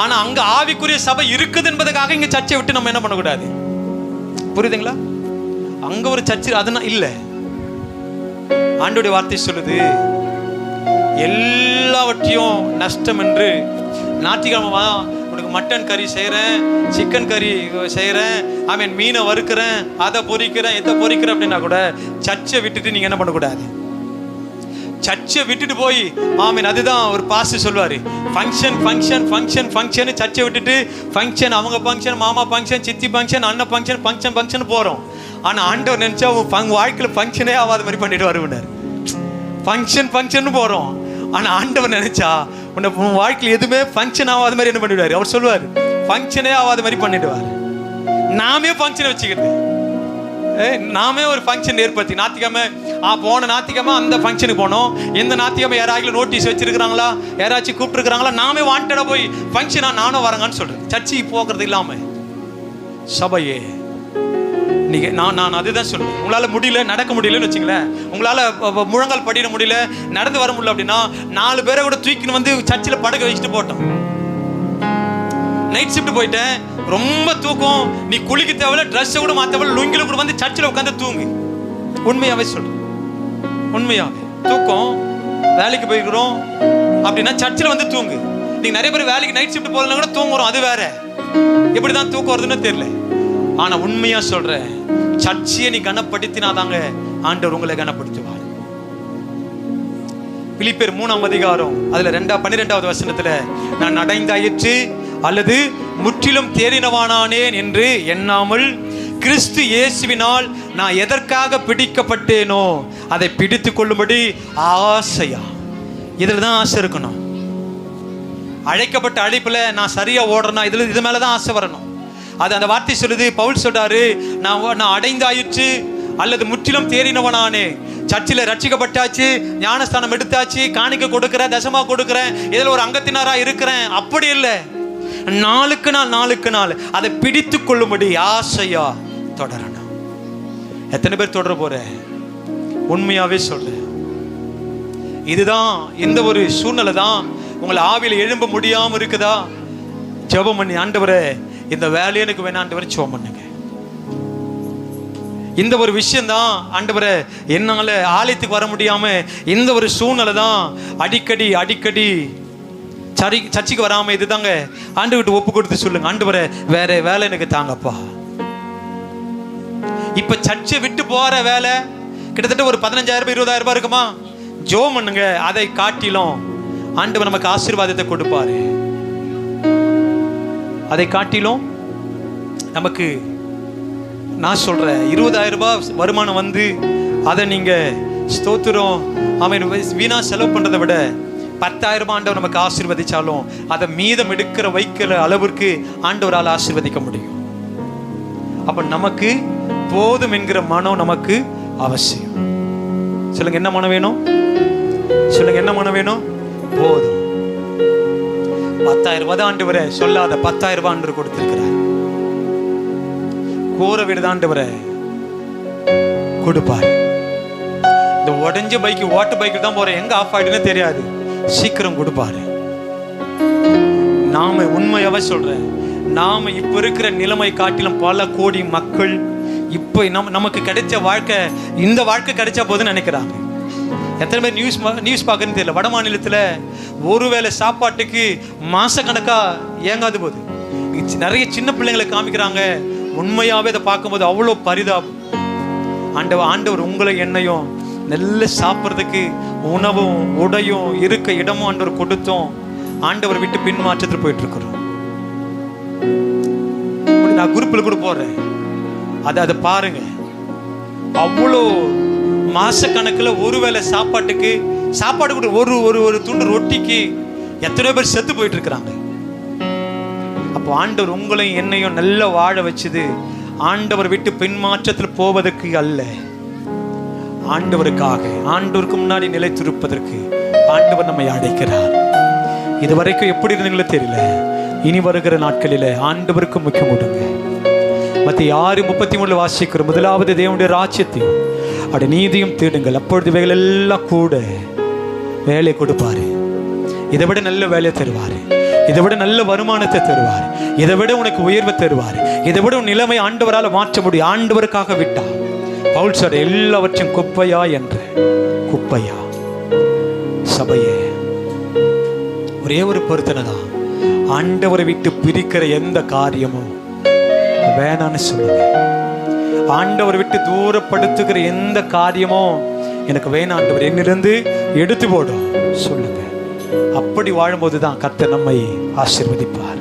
[SPEAKER 1] ஆனா அங்க ஆவிக்குரிய சபை இருக்குது என்பதுக்காக இங்க சர்ச்சை விட்டு நம்ம என்ன பண்ணக்கூடாது, புரியுதுங்களா? அங்க ஒரு சர்ச்சை அதெல்லாம் இல்ல. ஆண்டோடைய வார்த்தை சொல்லுது, எல்லாவற்றையும் நஷ்டம் என்று. ஞாயிற்றுக்கிழமை உனக்கு மட்டன் கறி செய்கிறேன், சிக்கன் கறி செய்கிறேன், ஆமீன், மீனை வறுக்கிறேன், அதை பொரிக்கிறேன், எதை பொரிக்கிறேன் அப்படின்னா கூட சர்ச்சை விட்டுட்டு நீங்கள் என்ன பண்ணக்கூடாது. சர்ச்சை விட்டுட்டு போய் ஆமீன், அதுதான் ஒரு பாஸ்டர் சொல்லுவார், ஃபங்க்ஷன் ஃபங்க்ஷன் ஃபங்க்ஷன் ஃபங்க்ஷன், சர்ச்சை விட்டுட்டு ஃபங்க்ஷன், அவங்க ஃபங்க்ஷன், மாமா ஃபங்க்ஷன், சித்தி ஃபங்க்ஷன், அண்ணன் ஃபங்க்ஷன், ஃபங்க்ஷன் ஃபங்க்ஷன் போகிறோம். ஆனால் ஆண்டவர் நினச்சா உன் வாழ்க்கையில் ஃபங்க்ஷனே ஆகாத மாதிரி பண்ணிட்டு வருவார். ஃபங்க்ஷன் ஃபங்க்ஷன் போகிறோம், ஆனால் ஆண்டவர் நினைச்சா உன் வாழ்க்கையில் எதுவுமே ஃபங்க்ஷன் ஆகாத மாதிரி என்ன பண்ணிடுவார். அவர் சொல்லுவார், ஃபங்க்ஷனே ஆகாத மாதிரி பண்ணிடுவார். நாமே ஃபங்க்ஷனை வச்சுக்கிறது, நாமே ஒரு ஃபங்க்ஷன் ஏற்படுத்தி ஞாயிற்றுக்கிழமை போன ஞாயிற்றுக்கிழமை அந்த ஃபங்க்ஷனுக்கு போனோம், எந்த ஞாயிற்றுக்கிழமை யாராச்சும் நோட்டீஸ் வச்சிருக்கிறாங்களா, யாராச்சும் கூப்பிட்டுருக்கிறாங்களா, நாமே வாண்டடாக போய் ஃபங்க்ஷனா நானும் வரங்கன்னு சொல்கிறேன். சர்ச்சைக்கு போகிறது இல்லாமல் சபையே நீங்க நான் அதுதான் சொல்லுவேன். உங்களால் முடியல, நடக்க முடியலன்னு வச்சுங்களேன், உங்களால் முழங்கால் படிட முடியல, நடந்து வர முடியல அப்படின்னா 4 பேரை கூட தூக்கின்னு வந்து சர்ச்சில் படுக்க வச்சுட்டு போட்டோம். நைட் ஷிஃப்ட் போயிட்டேன், ரொம்ப தூக்கம், நீ குளிக்க தேவையில்ல, ட்ரெஸ்ஸை கூட மாற்றவில்லை, லுங்கில கூட வந்து சர்ச்சில் உட்காந்து தூங்கு. உண்மையாவே சொல்றேன், உண்மையாவே தூக்கம். வேலைக்கு போய்க்கிறோம் அப்படின்னா சர்ச்சில் வந்து தூங்கு. நீங்க நிறைய பேர் வேலைக்கு நைட் ஷிஃப்ட் போகலன்னா கூட தூங்குறோம், அது வேற. எப்படிதான் தூக்கம் வருதுன்னு தெரியல. ஆனா உண்மையா சொல்றேன், சர்ச்சையை நீ கனப்படுத்தினாதாங்க ஆண்டவர் உங்களை கனப்படுத்துவார். பிலிப்பியர் 3ஆம் அதிகாரம் அதுல 12வது வசனத்துல, நான் அடைந்தாயிற்று அல்லது முற்றிலும் தேறினவானானேன் என்று எண்ணாமல் கிறிஸ்து இயேசுவினால் நான் எதற்காக பிடிக்கப்பட்டேனோ அதை பிடித்து கொள்ளும்படி ஆசையா. இதுல தான் ஆசை இருக்கணும். அழைக்கப்பட்ட அழைப்புல நான் சரியா ஓடுறேன்னா இது மேலதான் ஆசை வரணும். அது அந்த வார்த்தை சொல்லுது. பவுல் சொல்றாரு, நான் அடைந்தாயிற்று அல்லது முற்றிலும் தேறினவனானே. சர்ச்சில் ரட்சிக்கப்பட்டாச்சு, ஞானஸ்தானம் எடுத்தாச்சு, காணிக்க கொடுக்கிறேன், தசமா கொடுக்கிறேன், இதில் ஒரு அங்கத்தினரா இருக்கிறேன், அப்படி இல்லை. நாளுக்கு நாள் அதை பிடித்து கொள்ளும்படி ஆசையா தொடரணும். எத்தனை பேர் தொடர போற? உண்மையாவே சொல்ல, இதுதான் இந்த ஒரு சூழ்நிலை தான் உங்களை ஆவியில் எழும்ப முடியாம இருக்குதா? ஜெபம் பண்ணி, ஆண்டவரே இந்த வேலையை எனக்கு வேணாம் ஆண்டவரே, ஜெபம் பண்ணுங்க. இந்த ஒரு விஷயம்தான் ஆண்டவரே என்னால ஆலயத்துக்கு வர முடியாம இந்த ஒரு சூழ்நிலை தான் அடிக்கடி சர்ச்சைக்கு வராம, இதுதாங்க ஆண்டவர்கிட்ட ஒப்பு கொடுத்து சொல்லுங்க, ஆண்டவரே வேற வேலை எனக்கு தாங்கப்பா. இப்ப சர்ச்சை விட்டு போற வேலை கிட்டத்தட்ட ஒரு 15,000 20,000 ரூபாய் இருக்குமா? ஜெபம் பண்ணுங்க. அதை காட்டிலும் ஆண்டவர் நமக்கு ஆசீர்வாதத்தை கொடுப்பாரு. அதை காட்டிலும் நமக்கு, நான் சொல்றேன், 20,000 ரூபாய் வருமானம் வந்து அதை நீங்க ஸ்தோத்திரம் அவன் வீணா செலவு பண்றதை விட 10,000 ரூபாய் ஆண்டவர் நமக்கு ஆசீர்வதிச்சாலும் அதை மீதம் எடுக்கிற வைக்கிற அளவிற்கு ஆண்டவரால் ஆசீர்வதிக்க முடியும். அப்ப நமக்கு போதும் என்கிற மனம் நமக்கு அவசியம். சொல்லுங்க, என்ன மனம் வேணும்? சொல்லுங்க, என்ன மனம் வேணும்? போதும். 10,000 ரூபாய் தான் ஆண்டவரே, சொல்லாத 10,000 ரூபாய் ஆண்டவர் கொடுத்திருக்கிறார். கூற வீடு ஆண்டவரே கொடுப்பாரு. இந்த உடஞ்ச பைக்கு, ஓட்ட பைக்கு தான் போறேன், எங்க ஆஃப் ஆயிடுன்னு தெரியாது, சீக்கிரம் கொடுப்பாரு. நாம உண்மையாவே சொல்றேன், நாம இப்ப இருக்கிற நிலைமை காட்டிலும் பல கோடி மக்கள் இப்ப நமக்கு கிடைச்ச வாழ்க்கை, இந்த வாழ்க்கை கிடைச்சா போதுன்னு நினைக்கிறாங்க. எத்தனை பேர் நியூஸ் பார்க்கறதுன்னு தெரியல. வட மாநிலத்தில் ஒருவேளை சாப்பாட்டுக்கு மாசக்கணக்கா ஏங்காது போது நிறைய சின்ன பிள்ளைங்களை காமிக்கிறாங்க. உண்மையாவே அதை பார்க்கும்போது அவ்வளோ பரிதாபம். ஆண்டவர் உங்களை என்னையும் நல்ல சாப்பிட்றதுக்கு உணவும் உடையும் இருக்க இடமும் ஆண்டவர் கொடுத்தோம். ஆண்டவர் விட்டு பின்மாற்றத்தில் போயிட்டு இருக்கிறோம். நான் குரூப்பில் கூட போடுறேன், அதை பாருங்க. அவ்வளோ மாசக்கணக்கில் ஒருவேளை சாப்பாட்டுக்கு சாப்பாடு கூட ஒரு துண்டு ரொட்டிக்கு எத்தனை பேர் செத்து போயிட்டு இருக்கிறாங்க. அப்போ ஆண்டவர் உங்களையும் என்னையும் நல்லா வாழ வச்சது ஆண்டவர் விட்டு பின்மாற்றத்தில் போவதற்கு அல்ல, ஆண்டவருக்காக, ஆண்டவருக்கு முன்னாடி நிலைத்திருப்பதற்கு ஆண்டவர் நம்மை அழைக்கிறார். இதுவரைக்கும் எப்படி இருந்தீங்களோ தெரியல, இனி வருகிற நாட்களில் ஆண்டவருக்கு முக்கியம் கொடுங்க. மத்திய 6:33 வாசிக்கிறோம், முதலாவது தேவனுடைய ராஜ்யத்தையும் அவருடைய நீதியும் தேடுங்கள், அப்பொழுது இவைகள் எல்லாம் கூட வேலை கொடுப்பாரு. இதை விட நல்ல வேலையை தருவாரு, இதை விட நல்ல வருமானத்தை தருவார், இதை விட உனக்கு உயர்வை தருவார், இதை விட உன் நிலைமை ஆண்டவரால் மாற்ற முடியும். ஆண்டவருக்காக விட்டா பவுல் சார் எல்லாவற்றையும் குப்பையா என்று, குப்பையா சபையே ஒரே ஒரு பொருத்தனை தான், ஆண்டவரை விட்டு பிரிக்கிற எந்த காரியமும் வேணான்னு சொல்லுங்க. ஆண்டவரை விட்டு தூரப்படுத்துகிற எந்த காரியமும் எனக்கு வேணாம் ஆண்டவர், என்னிலிருந்து எடுத்து போடும் சொல்லுங்க. அப்படி வாழும்போது தான் கர்த்தர் நம்மை ஆசீர்வதிப்பார்.